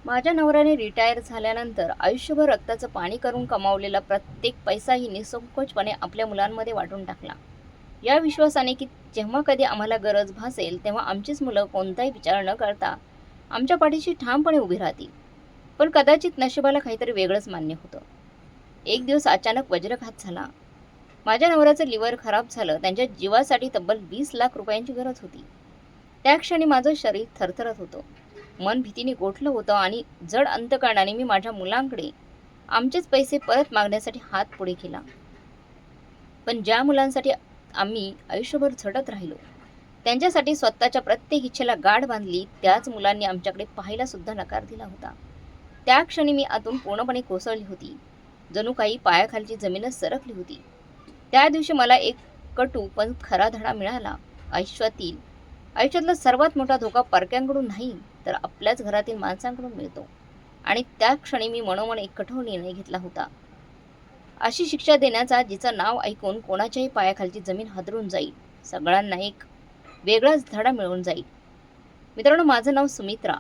माझ्या नवऱ्याने रिटायर झाल्यानंतर आयुष्यभर रक्ताचं पाणी करून कमावलेला प्रत्येक पैसाही निसंकोचपणे आपल्या मुलांमध्ये वाटून टाकला. या विश्वासाने की जेव्हा कधी आम्हाला गरज भासेल तेव्हा आमचीच मुलं कोणताही विचार न करता आमच्या पाठीशी ठामपणे उभी राहतील. पण कदाचित नशिबाला काहीतरी वेगळंच मान्य होतं. एक दिवस अचानक वज्रघात झाला. माझ्या नवऱ्याचं लिव्हर खराब झालं. त्यांच्या जीवासाठी तब्बल 20 लाख रुपयांची गरज होती. त्या क्षणी माझं शरीर थरथरत होतं. मन भीतीने गोठलं होतं आणि जड अंतकरणाने मी माझ्या मुलांकडे आमचेच पैसे परत मागण्यासाठी हात पुढे केला. पण ज्या मुलांसाठी आम्ही आयुष्यभर झटत राहिलो, त्यांच्यासाठी स्वतःच्या प्रत्येक इच्छेला गाठ बांधली, त्याच मुलांनी आमच्याकडे पाहायला सुद्धा नकार दिला होता. त्या क्षणी मी आतून पूर्णपणे कोसळली होती. जणू काही पायाखालची जमीनच सरकली होती. त्या दिवशी मला एक कटू पण खरा धडा मिळाला. आयुष्यातला सर्वात मोठा धोका परक्यांकडून नाही, तर आपल्याच घरातील माणसांकडून मिळतो. आणि त्या क्षणी मी मनोमन एक कठोर निर्णय घेतला होता. अशी शिक्षा देण्याचा जिचं नाव ऐकून कोणाच्याही पायाखालची जमीन हादरून जाईल. सगळ्यांना एक वेगळाच धडा मिळून जाईल. मित्रांनो, माझं नाव सुमित्रा.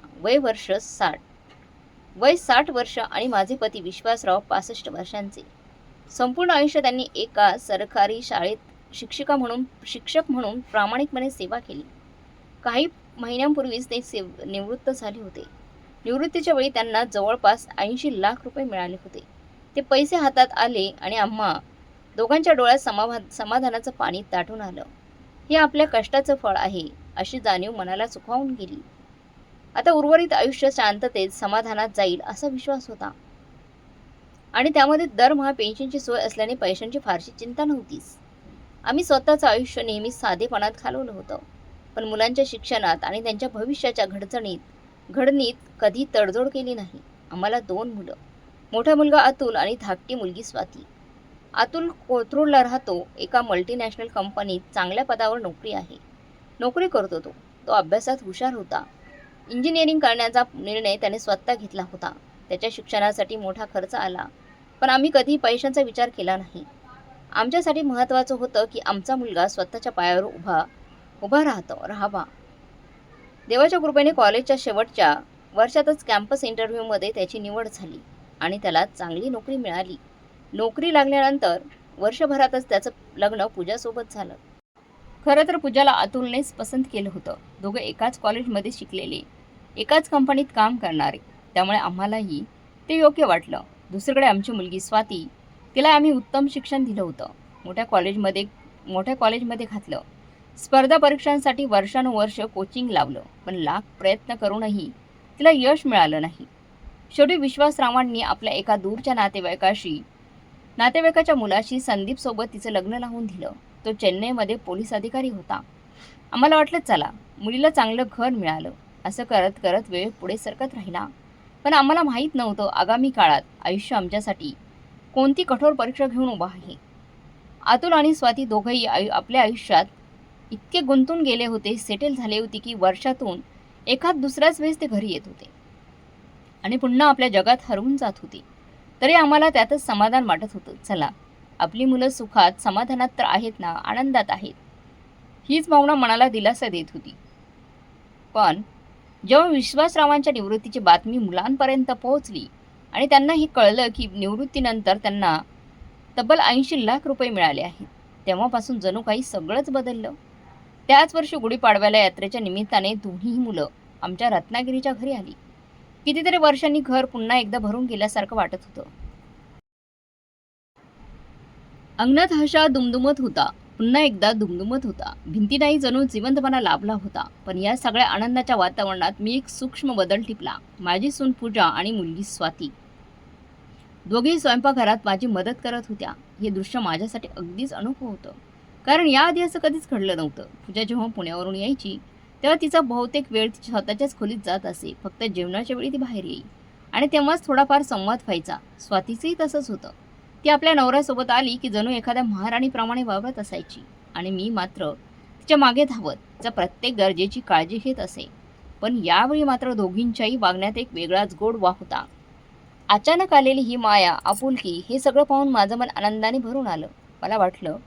वय 60 वर्ष आणि माझे पती विश्वासराव 65 वर्षांचे. संपूर्ण आयुष्य त्यांनी एका सरकारी शाळेत शिक्षक म्हणून प्रामाणिकपणे सेवा केली. काही महिन्यांपूर्वीच ते निवृत्त झाले होते. निवृत्तीच्या वेळी त्यांना जवळपास 80 लाख रुपये मिळाले होते. ते पैसे हातात आले आणि आम्हा दोघांच्या डोळ्यात समाधानाचं पाणी दाटून आलं. हे आपल्या कष्टाचं फळ आहे, अशी जाणीव मनाला सुखावून गेली. आता उर्वरित आयुष्य शांततेत समाधानात जाईल असा विश्वास होता. आणि त्यामध्ये दरमहा पेन्शनची सोय असल्याने पैशांची फारशी चिंता नव्हतीच. आम्ही स्वतःचं आयुष्य नेहमी साधेपणात घालवलं होतं. पण मुलांच्या शिक्षणात आणि त्यांच्या भविष्याच्या घडणीत कधी तडजोड केली नाही. आम्हाला 2 मुलं, मोठा मुलगा अतुल आणि धाकटी मुलगी स्वाती. अतुल कोथरूडला राहतो. एका मल्टीनॅशनल कंपनीत चांगल्या पदावर नोकरी करतो. तो अभ्यासात हुशार होता. इंजिनिअरिंग करण्याचा निर्णय त्याने स्वतः घेतला होता. त्याच्या शिक्षणासाठी मोठा खर्च आला, पण आम्ही कधी पैशांचा विचार केला नाही. आमच्यासाठी महत्त्वाचं होतं की आमचा मुलगा स्वतःच्या पायावर उभा राहावा. देवाच्या कृपेने कॉलेजच्या शेवटच्या वर्षातच कॅम्पस इंटरव्ह्यूमध्ये त्याची निवड झाली आणि त्याला चांगली नोकरी मिळाली. नोकरी लागल्यानंतर वर्षभरातच त्याचं लग्न पूजासोबत झालं. खरं तर पूजाला अतुलनेच पसंत केलं होतं. दोघं एकाच कॉलेजमध्ये शिकलेले, एकाच कंपनीत काम करणारे. त्यामुळे आम्हालाही ते योग्य वाटलं. दुसरीकडे आमची मुलगी स्वाती, तिला आम्ही उत्तम शिक्षण दिलं होतं. मोठ्या कॉलेजमध्ये घातलं. स्पर्धा परीक्षांसाठी वर्षानुवर्ष कोचिंग लावलं, पण लाख प्रयत्न करूनही तिला यश मिळालं नाही. शेवटी विश्वासरावांनी आपल्या एका दूरच्या नातेवाईकाच्या मुलाशी संदीपसोबत तिचं लग्न लावून दिलं. तो चेन्नईमध्ये पोलीस अधिकारी होता. आम्हाला वाटलं चला, मुलीला चांगलं घर मिळालं. असं करत करत वेळ पुढे सरकत राहिला. पण आम्हाला माहीत नव्हतं आगामी काळात आयुष्य आमच्यासाठी कोणती कठोर परीक्षा घेऊन उभा आहे. अतुल आणि स्वाती दोघंही आपल्या आयुष्यात इतके गुंतून गेले होते, सेटल झाले होते की वर्षातून एखाद दुसऱ्याच वेळेस ते घरी येत होते आणि पुन्हा आपल्या जगात हरवून जात होते. तरी आम्हाला त्यातच समाधान वाटत होतं. चला, आपली मुलं सुखात समाधानात तर आहेत ना, आनंदात आहेत. हीच भावना मनाला दिलासा देत होती. पण जेव्हा विश्वासरावांच्या निवृत्तीची बातमी मुलांपर्यंत पोहोचली आणि त्यांना हे कळलं की निवृत्तीनंतर त्यांना तब्बल 80 लाख रुपये मिळाले आहेत, तेव्हापासून जणू काही सगळंच बदललं. त्याच वर्षी गुढीपाडव्याला यात्रेच्या निमित्ताने दोन्ही मुलं आमच्या रत्नागिरीच्या घरी आली. कितीतरी वर्षांनी घर पुन्हा एकदा भरून गेल्यासारखं वाटत होतं. अंगणात हशा दुमदुमत होता. पुन्हा एकदा दुमदुमत होता. भिंतीनाही जणू जिवंतपणा लाभला होता. पण या सगळ्या आनंदाच्या वातावरणात मी एक सूक्ष्म बदल टिपला. माझी सून पूजा आणि मुलगी स्वाती दोघेही स्वयंपाकघरात माझी मदत करत होत्या. हे दृश्य माझ्यासाठी अगदीच अनोखं होतं, कारण याआधी असं कधीच घडलं नव्हतं. पूजा जेव्हा पुण्यावरून यायची तेव्हा तिचा बहुतेक वेळ स्वतःच्याच खोलीत जात असे. फक्त जेवणाच्या वेळी ती बाहेर येई आणि तेव्हाच थोडाफार संवाद व्हायचा. स्वातीचंही तसंच होतं. ती आपल्या नवऱ्यासोबत आली की जणू एखाद्या महाराणीप्रमाणे वावरत असायची आणि मी मात्र तिच्या मागे धावत तिच्या प्रत्येक गरजेची काळजी घेत असे. पण यावेळी मात्र दोघींच्याही वागण्यात एक वेगळाच गोडवा होता. अचानक आलेली ही माया, आपुलकी, हे सगळं पाहून माझं मन आनंदाने भरून आलं. मला वाटलं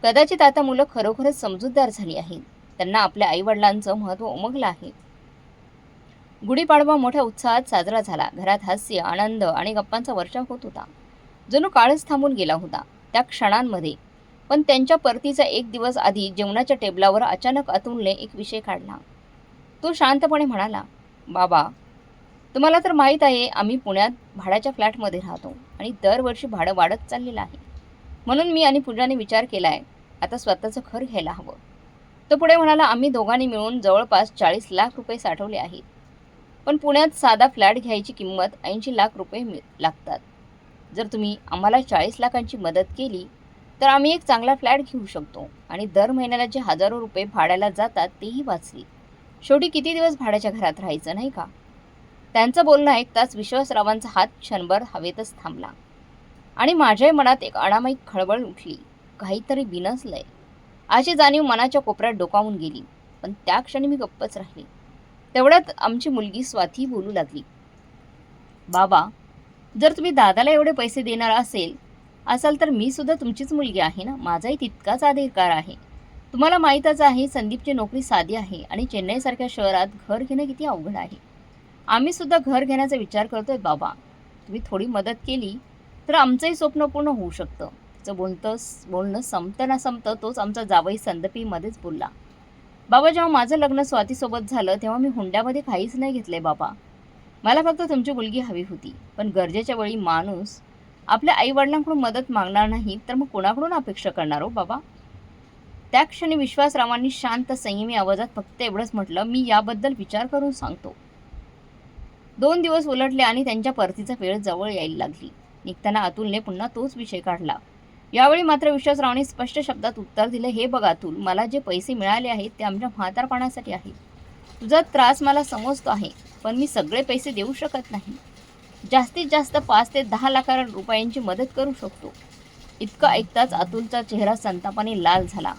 कदाचित आता मुलं खरोखरच समजूतदार झाली आहेत. त्यांना आपल्या आईवडिलांचं महत्त्व उमगलं आहे. गुढीपाडवा मोठ्या उत्साहात साजरा झाला. घरात हास्य, आनंद आणि गप्पांचा वर्षाव होत होता. जणू काळच थांबून गेला होता त्या क्षणांमध्ये. पण त्यांच्या परतीचा एक दिवस आधी जेवणाच्या टेबलावर अचानक अतुलने एक विषय काढला. तो शांतपणे म्हणाला, बाबा, तुम्हाला तर माहीत आहे आम्ही पुण्यात भाड्याच्या फ्लॅटमध्ये राहतो आणि दरवर्षी भाडं वाढत चाललेलं आहे. म्हणून मी आणि पूजाने विचार केलाय आता स्वतःचं घर घ्यायला हवं. तो पुढे म्हणाला, आम्ही दोघांनी मिळून जवळपास 40 लाख रुपये साठवले आहेत. पण पुण्यात साधा फ्लॅट घ्यायची किंमत 80 लाख रुपये लागतात. जर तुम्ही आम्हाला 40 लाखांची मदत केली तर आम्ही एक चांगला फ्लॅट घेऊ शकतो आणि दर महिन्याला जे हजारो रुपये भाड्याला जातात तेही वाचतील. शेवटी किती दिवस भाड्याच्या घरात राहायचं, नाही का? त्यांचं बोलणं ऐकताच विश्वासरावांचा हात क्षणभर हवेतच थांबला आणि माझ्याही मनात एक अनामायिक खळबळ उठली. काहीतरी बिनसलंय अशी जाणीव मनाच्या कोपऱ्यात डोकावून गेली. पण त्या क्षणी मी गप्पच राहिली. तेवढ्यात आमची मुलगी स्वाती बोलू लागली, बाबा, जर तुम्ही दादाला एवढे पैसे देणार असाल तर मी सुद्धा तुमचीच मुलगी आहे ना. माझाही तितकाच अधिकार आहे. तुम्हाला माहीतच आहे संदीपची नोकरी साधी आहे आणि चेन्नईसारख्या शहरात घर घेणं किती अवघड आहे. आम्ही सुद्धा घर घेण्याचा विचार करतोय बाबा. तुम्ही थोडी मदत केली तर आमचंही स्वप्न पूर्ण होऊ शकतं. तिचं बोलणं संपतं तोच आमचा जावई संदपीमध्येच बोलला, बाबा, जेव्हा माझं लग्न स्वातीसोबत झालं तेव्हा मी हुंड्यामध्ये काहीच नाही घेतलंय बाबा. मला फक्त तुमची मुलगी हवी होती. पण गरजेच्या वेळी माणूस आपल्या आईवडिलांकडून मदत मागणार नाही तर मग कोणाकडून अपेक्षा करणार हो बाबा? त्या क्षणी विश्वासरावांनी शांत संयमी आवाजात फक्त एवढंच म्हटलं, मी याबद्दल विचार करून सांगतो. 2 दिवस उलटले आणि त्यांच्या परतीचा वेळ जवळ यायला लागली. निघताना अतुलने पुन्हा तोच विषय काढला. यावेळी मात्र विश्वासरावांनी स्पष्ट शब्दात उत्तर दिलं, हे बघ अतुल, मला जे पैसे मिळाले आहेत ते आमच्या म्हातारपणासाठी आहेत. तुझा त्रास मला समजतो आहे, पण मी सगळे पैसे देऊ शकत नाही. जास्तीत जास्त 5 ते 10 लाख रुपयांची मदत करू शकतो. इतकं ऐकताच अतुलचा चेहरा संतापाने लाल झाला.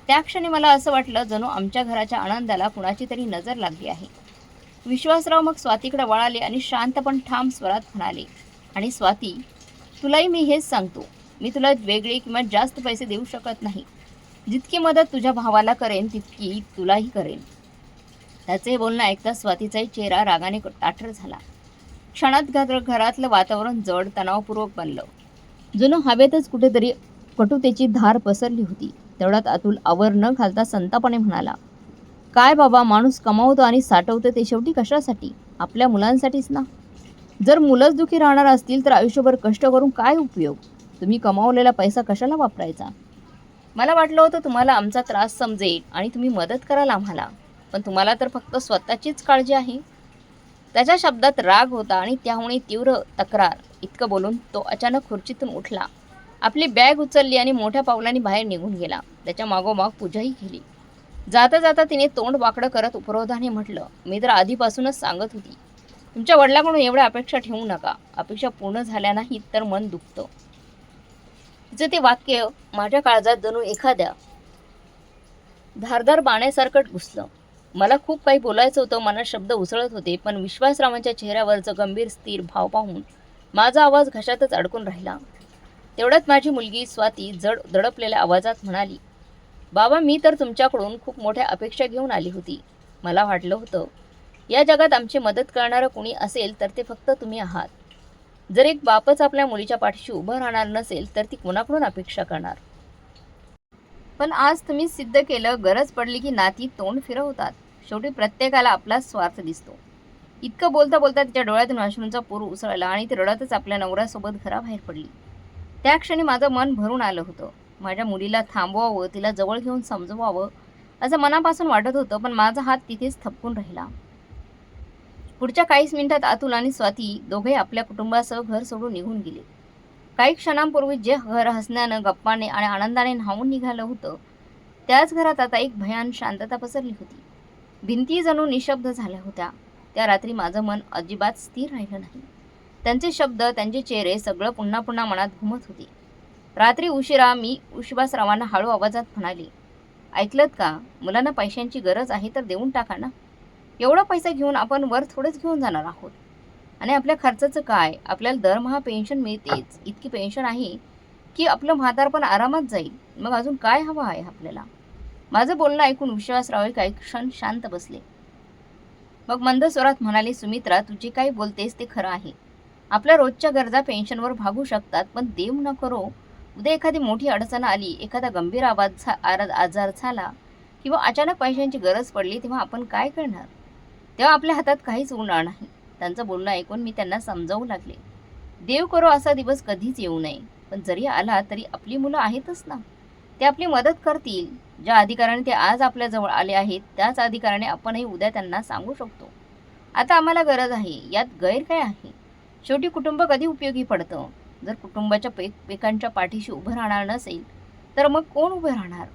त्या क्षणी मला असं वाटलं जणू आमच्या घराच्या आनंदाला कुणाची तरी नजर लागली आहे. विश्वासराव मग स्वातीकडे वळाले आणि शांत पण ठाम स्वरात म्हणाले, आणि स्वाती, तुलाही मी हेच सांगतो, मी तुला वेगळे किंवा जास्त पैसे देऊ शकत नाही. जितकी मदत तुझ्या भावाला करेन तितकी तुलाही करेन. त्याचे बोलणं ऐकता स्वातीचाही चेहरा रागाने ताठर झाला. क्षणात घरातलं वातावरण जड तणावपूर्वक बनलं. जणू हवेतच कुठेतरी कटुतेची धार पसरली होती. तेवढ्यात अतुल आवर न घालता संतापाने म्हणाला, काय बाबा, माणूस कमावतो आणि साठवतो ते शेवटी कशासाठी? आपल्या मुलांसाठीच ना. जर मुलंच दुखी राहणार असतील तर आयुष्यभर कष्ट करून काय उपयोग? तुम्ही कमावलेला पैसा कशाला वापरायचा? मला वाटलं होतं तुम्हाला आमचा त्रास समजेल आणि तुम्ही मदत कराल आम्हाला, पण तुम्हाला तर फक्त स्वतःचीच काळजी आहे. त्याच्या शब्दात राग होता आणि त्याहूनही तीव्र तक्रार. इतकं बोलून तो अचानक खुर्चीतून उठला, आपली बॅग उचलली आणि मोठ्या पावलांनी बाहेर निघून गेला. त्याच्या मागोमाग पूजाही गेली. जाता जाता तिने तोंड वाकडं करत उपरोधाने म्हटलं, मी तर आधीपासूनच सांगत होती, तुमच्या वडिलांकडून एवढ्या अपेक्षा ठेवू नका. अपेक्षा पूर्ण झाल्या नाहीत तर मन दुखतं. तिचं ते वाक्य माझ्या काळजात जणू एखाद्या धारदार बाण्यासारखं घुसलं. मला खूप काही बोलायचं होतं, मनात शब्द उसळत होते, पण विश्वासरावांच्या चेहऱ्यावरचं गंभीर स्थिर भाव पाहून माझा आवाज घशातच अडकून राहिला. तेवढ्यात माझी मुलगी स्वाती जड दडपलेल्या आवाजात म्हणाली, बाबा, मी तर तुमच्याकडून खूप मोठ्या अपेक्षा घेऊन आली होती. मला वाटलं होतं या जगात आमची मदत करणारं कोणी असेल तर ते फक्त तुम्ही आहात. जर एक बापच आपल्या मुलीच्या पाठीशी उभं राहणार नसेल तर ती कोणाकडून अपेक्षा करणार? पण आज तुम्ही सिद्ध केलं, गरज पडली की नाती तोंड फिरवतात. शेवटी प्रत्येकाला आपला स्वार्थ दिसतो. इतकं बोलता बोलता तिच्या डोळ्यातून अश्रूंचा पूर उसळला आणि ती रडतच आपल्या नवऱ्यासोबत घराबाहेर पडली. त्या क्षणी माझं मन भरून आलं होतं. माझ्या मुलीला थांबवावं, तिला जवळ घेऊन समजवावं असं मनापासून वाटत होतं, पण माझा हात तिथेच थपकून राहिला. पुढच्या काहीच मिनिटात अतुल आणि स्वाती दोघे आपल्या कुटुंबासह घर सोडून निघून गेले. काही क्षणांपूर्वी जे घर हसण्यानं, गप्पाने आणि आनंदाने न्हावून निघालं होतं, त्याच घरात आता एक भयान शांतता पसरली होती. भिंती जणू निशब्द झाल्या होत्या. त्या रात्री माझं मन अजिबात स्थिर राहिलं नाही. त्यांचे शब्द, त्यांचे चेहरे, सगळं पुन्हा पुन्हा मनात घुमत होते. रात्री उशिरा मी विश्वासरावांना हळू आवाजात म्हणाले, ऐकलत का? मुलांना पैशांची गरज आहे तर देऊन टाका ना. एवढा पैसा घेऊन आपण वर थोडेच घेऊन जाणार आहोत. आणि आपल्या खर्चाचं काय? आपल्याला दरमहा पेन्शन मिळतेच. इतकी पेन्शन आहे की आपलं म्हातारपण आरामात जाईल. मग अजून काय हवं आहे आपल्याला? माझं बोलणं ऐकून विश्वासराव काही क्षण शांत बसले. मग मंद स्वरात म्हणाली, सुमित्रा, तू जे काही बोलतेस ते खरं आहे. आपल्या रोजच्या गरजा पेन्शनवर भागू शकतात, पण देव न करो उद्या एखादी मोठी अडचण आली, एखादा गंभीर आजार झाला किंवा अचानक पैशांची गरज पडली, तेव्हा आपण काय करणार? तेव्हा आपल्या हातात काहीच उरणार नाही. त्यांचं बोलणं ऐकून मी त्यांना समजावू लागले, देव करो असा दिवस कधीच येऊ नये, पण जरी आला तरी आपली मुलं आहेतच ना, ते आपली मदत करतील. ज्या अधिकाराने ते आज आपल्या जवळ आले आहेत, त्याच अधिकाराने आपणही उद्या त्यांना सांगू शकतो, आता आम्हाला गरज आहे. यात गैर काय आहे? शेवटी कुटुंब कधी उपयोगी पडतं? जर कुटुंबाच्या पिकांच्या पाठीशी उभं राहणार नसेल, तर मग कोण उभं राहणार?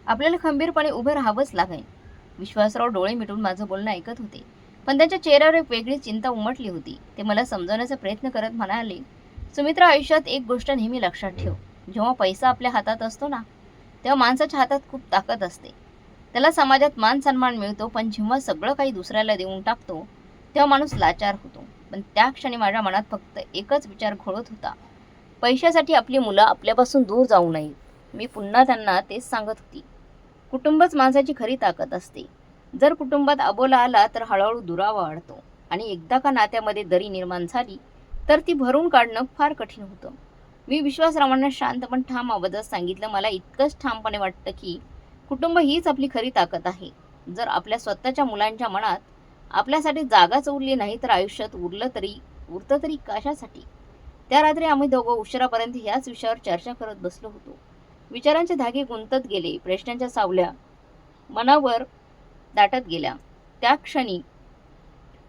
आपल्याला खंबीरपणे उभं राहावंच लागेल. विश्वासराव डोळे मिटून माझं बोलणं ऐकत होते, पण त्यांच्या चेहऱ्यावर एक वेगळी चिंता उमटली होती. ते मला समजवण्याचा प्रयत्न करत म्हणाले, सुमित्रा, आयुष्यात एक गोष्ट नेहमी लक्षात ठेव. जेव्हा पैसा आपल्या हातात असतो ना, तेव्हा माणसाच्या हातात खूप ताकद असते. त्याला समाजात मान सन्मान मिळतो, पण जेव्हा सगळं काही दुसऱ्याला देऊन टाकतो, तेव्हा माणूस लाचार होतो. पण त्या क्षणी माझ्या मनात फक्त एकच विचार घोळत होता, पैशासाठी आपली मुलं आपल्यापासून दूर जाऊ नयेत. मी पुन्हा त्यांना तेच सांगत होती, कुटुंबच माणसाची खरी ताकद असते. जर कुटुंबात अबोला आला तर हळूहळू दुरावा वाढतो, आणि एकदा का नात्यामध्ये दरी निर्माण झाली तर ती भरून काढणं फार कठीण होतं. मी विश्वासरावांना शांत पण ठाम आवाजात सांगितलं, मला इतकंच ठामपणे वाटतं की कुटुंब हीच आपली खरी ताकद आहे. जर आपल्या स्वतःच्या मुलांच्या मनात आपल्यासाठी जागाच उरली नाही, तर आयुष्यात उरतं तरी कशासाठी? त्या रात्री आम्ही दोघं उशिरापर्यंत याच विषयावर चर्चा करत बसलो होतो. विचारांचे धागे गुंतत गेले, प्रश्नांच्या सावल्या मनावर दाटत गेल्या. त्या क्षणी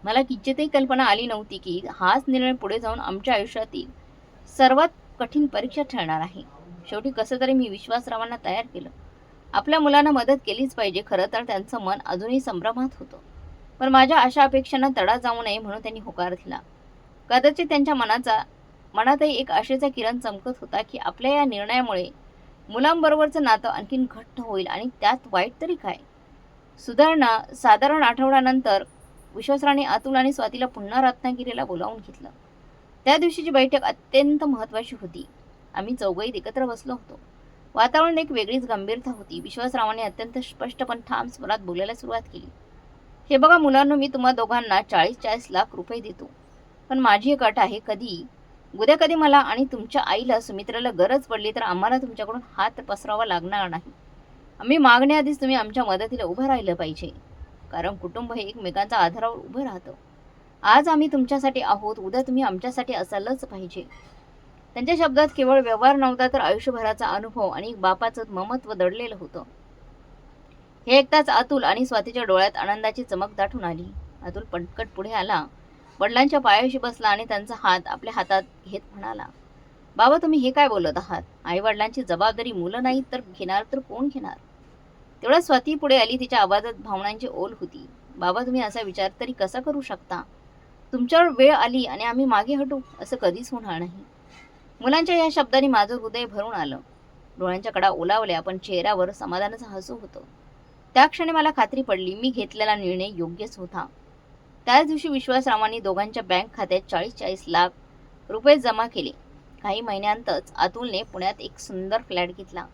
मला किंचितही कल्पना आली नव्हती की हाच निर्णय पुढे जाऊन आमच्या आयुष्यातील सर्वात कठीण परीक्षा ठरणार आहे. शेवटी कसं तरी मी विश्वासरावांना तयार केलं. आपल्या मुलांना मदत केलीच पाहिजे. खरं तर त्यांचं मन अजूनही संभ्रमात होतं, पण माझ्या अशा अपेक्षांना तडा जाऊ नये म्हणून त्यांनी होकार दिला. कदाचित त्यांच्या मनातही एक आशेचा किरण चमकत होता की आपल्या या निर्णयामुळे मुलांबरोबरचं नातं आणखीन घट्ट होईल, आणि त्यात वाईट तरी काय? साधारण आठवड्यानंतर विश्वासरावांनी अतुल आणि स्वातीला पुन्हा रत्नागिरीला बोलावून घेतलं. त्या दिवशीची बैठक अत्यंत महत्त्वाची होती. आम्ही चौघही एकत्र बसलो होतो. वातावरण एक वेगळीच गंभीरता होती. विश्वासरावांनी अत्यंत स्पष्ट पण ठाम स्वरात बोलायला सुरुवात केली. हे बघा मुलांनो, मी तुम्हा दोघांना 40 लाख रुपये देतो, पण माझी एक अट आहे, उद्या कधी मला आणि तुमच्या आईला सुमित्राला गरज पडली तर आम्हाला तुमच्याकडून हात पसरावा लागणार नाही. आम्ही मागण्याआधीच तुम्ही आमच्या मदतीला उभं राहिलं पाहिजे, कारण कुटुंब हे एकमेकांच्या आधारावर उभं राहतं. आज आम्ही तुमच्यासाठी आहोत, उद्या तुम्ही आमच्यासाठी असायलाच पाहिजे. त्यांच्या शब्दात केवळ व्यवहार नव्हता, तर आयुष्यभराचा अनुभव आणि बापाचं ममत्व दडलेलं होतं. हे ऐकताच अतुल आणि स्वातीच्या डोळ्यात आनंदाची चमक दाटून आली. अतुल पटकन पुढे आला, वडिलांच्या पायाशी बसला आणि त्यांचा हात आपल्या हातात घेत म्हणाला, बाबा, तुम्ही हे काय बोलत आहात? आई वडिलांची जबाबदारी मुलं नाही तर घेणार तर कोण घेणार? तेवढ्या स्वाती पुढे आली. तिच्या आवाजात भावनांची ओल होती. बाबा, तुम्ही असा विचार तरी कसा करू शकता? तुमच्यावर वेळ आली आणि आम्ही मागे हटू, असं कधीच होणार नाही. मुलांच्या या शब्दांनी माझं हृदय भरून आलं. डोळ्यांच्या कडा ओलावल्या, पण चेहऱ्यावर समाधानाचं हसू होतं. त्या क्षणी मला खात्री पडली, मी घेतलेला निर्णय योग्यच होता. त्याच दिवशी विश्वासरावांनी दोघांच्या बँक खात्यात 40 लाख रुपये जमा केले. काही महिन्यांतच अतुलने पुण्यात एक सुंदर फ्लॅट घेतला,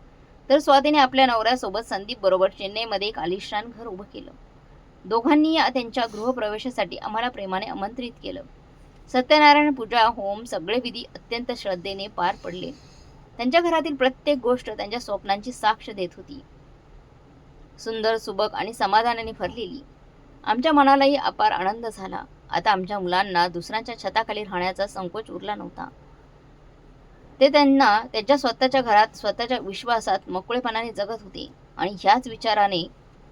तर स्वातीने आपल्या नवऱ्यासोबत संदीप बरोबर चेन्नईमध्ये एक आलिशान घर उभं केलं. दोघांनी त्यांच्या गृहप्रवेशासाठी आम्हाला प्रेमाने आमंत्रित केलं. सत्यनारायण पूजा, होम सगळे विधी अत्यंत श्रद्धेने पार पडले. त्यांच्या घरातील प्रत्येक गोष्ट त्यांच्या स्वप्नांची साक्ष देत होती, सुंदर, सुबक आणि समाधानाने भरलेली. आमच्या मनालाही अपार आनंद झाला. आता आमच्या मुलांना दुसऱ्यांच्या छताखाली राहण्याचा संकोच उरला नव्हता. ते त्यांच्या स्वतःच्या घरात, स्वतःच्या विश्वासात मोकळेपणाने जगत होते, आणि ह्याच विचाराने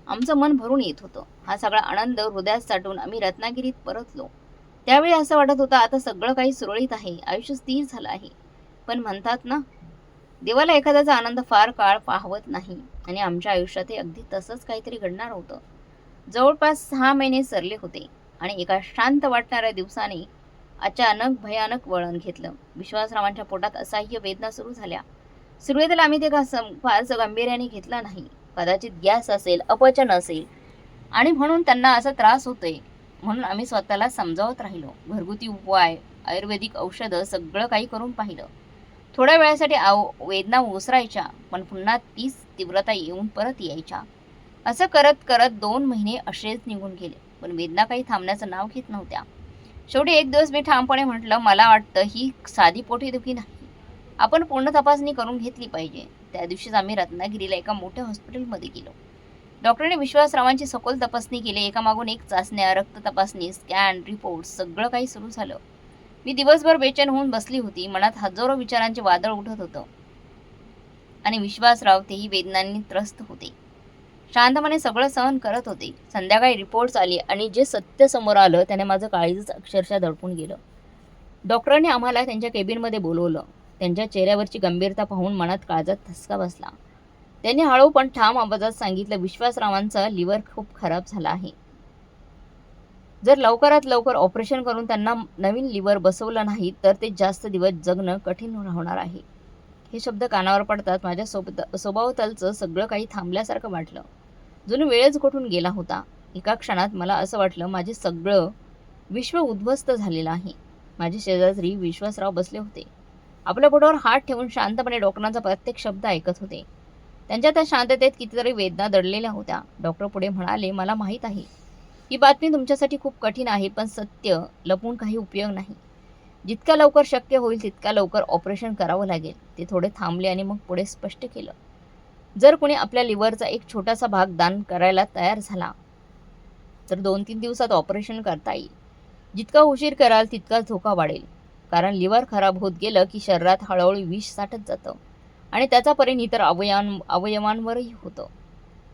आमचं मन भरून येत होतं. हा सगळा आनंद हृदयात साठवून आम्ही रत्नागिरीत परतलो. त्यावेळी असं वाटत होतं, आता सगळं काही सुरळीत आहे, आयुष्य स्थिर झालं आहे. पण म्हणतात ना, देवाला एखाद्याचा आनंद फार काळ पाहवत नाही, आणि आमच्या आयुष्यातही अगदी तसंच काहीतरी घडणार होतं. जवळपास 6 महिने सरले होते, आणि एका शांत वाटणाऱ्या दिवसाने अचानक भयानक वळण घेतलं. विश्वासरावांच्या पोटात असह्य वेदना सुरू झाल्या. सुरुवातीला आम्ही ते फारसं गांभीर्याने घेतलं नाही. कदाचित गॅस असेल, अपचन असेल, आणि म्हणून त्यांना असा त्रास होतोय म्हणून आम्ही स्वतःला समजावत राहिलो. घरगुती उपाय, आयुर्वेदिक औषधं सगळं काही करून पाहिलं. थोड्या वेळासाठी वेदना ओसरायच्या, पण पुन्हा तीच तीव्रता येऊन परत यायच्या. असं करत करत 2 महिने असेच निघून गेले, पण वेदना काही थांबण्याचं नाव घेत नव्हत्या. शेवटी एक दिवस मी ठामपणे म्हटलं, मला वाटतं ही साधी पोटदुखी नाही. आपण पूर्ण तपासणी करून घेतली पाहिजे. त्या दिवशीच आम्ही रत्नागिरीला एका मोठ्या हॉस्पिटलमध्ये गेलो. डॉक्टरांनी विश्वासरावांची सखोल तपासणी केली. एकामागून एक चाचण्या, रक्त तपासणी, स्कॅन, रिपोर्ट सगळं काही सुरू झालं. मी दिवसभर बेचैन होऊन बसली होती. मनात हजारो विचारांचे वादळ उठत होतं आणि विश्वासराव तेही वेदनांनी त्रस्त होते. शांतपणे सगळं सहन करत होते. संध्याकाळी रिपोर्ट्स आली आणि जे सत्य समोर आलं त्याने माझं काळीजच अक्षरशः दडपून गेलं. डॉक्टरांनी आम्हाला त्यांच्या केबिनमध्ये बोलवलं. त्यांच्या चेहऱ्यावरची गंभीरता पाहून मनात काळजात ठसका बसला. त्यांनी हळू पण ठाम आवाजात सांगितलं, विश्वासरावांचा लिव्हर खूप खराब झाला आहे. जर लवकरात लवकर ऑपरेशन करून त्यांना नवीन लिव्हर बसवलं नाही तर ते जास्त दिवस जगणं कठीण होणार आहे. हे शब्द कानावर पडतात माझ्या स्वभावतलचं सगळं काही थांबल्यासारखं वाटलं. जणू वेळच कुठून गेला होता. एका क्षणात मला असं वाटलं माझे सगळं विश्व उद्ध्वस्त झालेलं आहे. माझे शेजारी विश्वासराव बसले होते. आपल्या पोटावर हात ठेवून शांतपणे डॉक्टरांचा प्रत्येक शब्द ऐकत होते. त्यांच्या त्या शांततेत कितीतरी वेदना दडलेल्या होत्या. डॉक्टर पुढे म्हणाले, मला माहीत आहे ही बातमी तुमच्यासाठी खूप कठीण आहे, पण सत्य लपून काही उपयोग नाही. जितक्या लवकर शक्य होईल तितक्या लवकर ऑपरेशन करावं लागेल. ते थोडे थांबले आणि मग पुढे स्पष्ट केलं, जर कोणी आपल्या लिव्हरचा एक छोटासा भाग दान करायला तयार झाला तर 2-3 दिवसात ऑपरेशन करता येईल. जितका उशीर कराल तितकाच धोका वाढेल. कारण लिव्हर खराब होत गेलं की शरीरात हळूहळू विष साठत जातं आणि त्याचा परिणाम इतर अवयवांवरही होतं.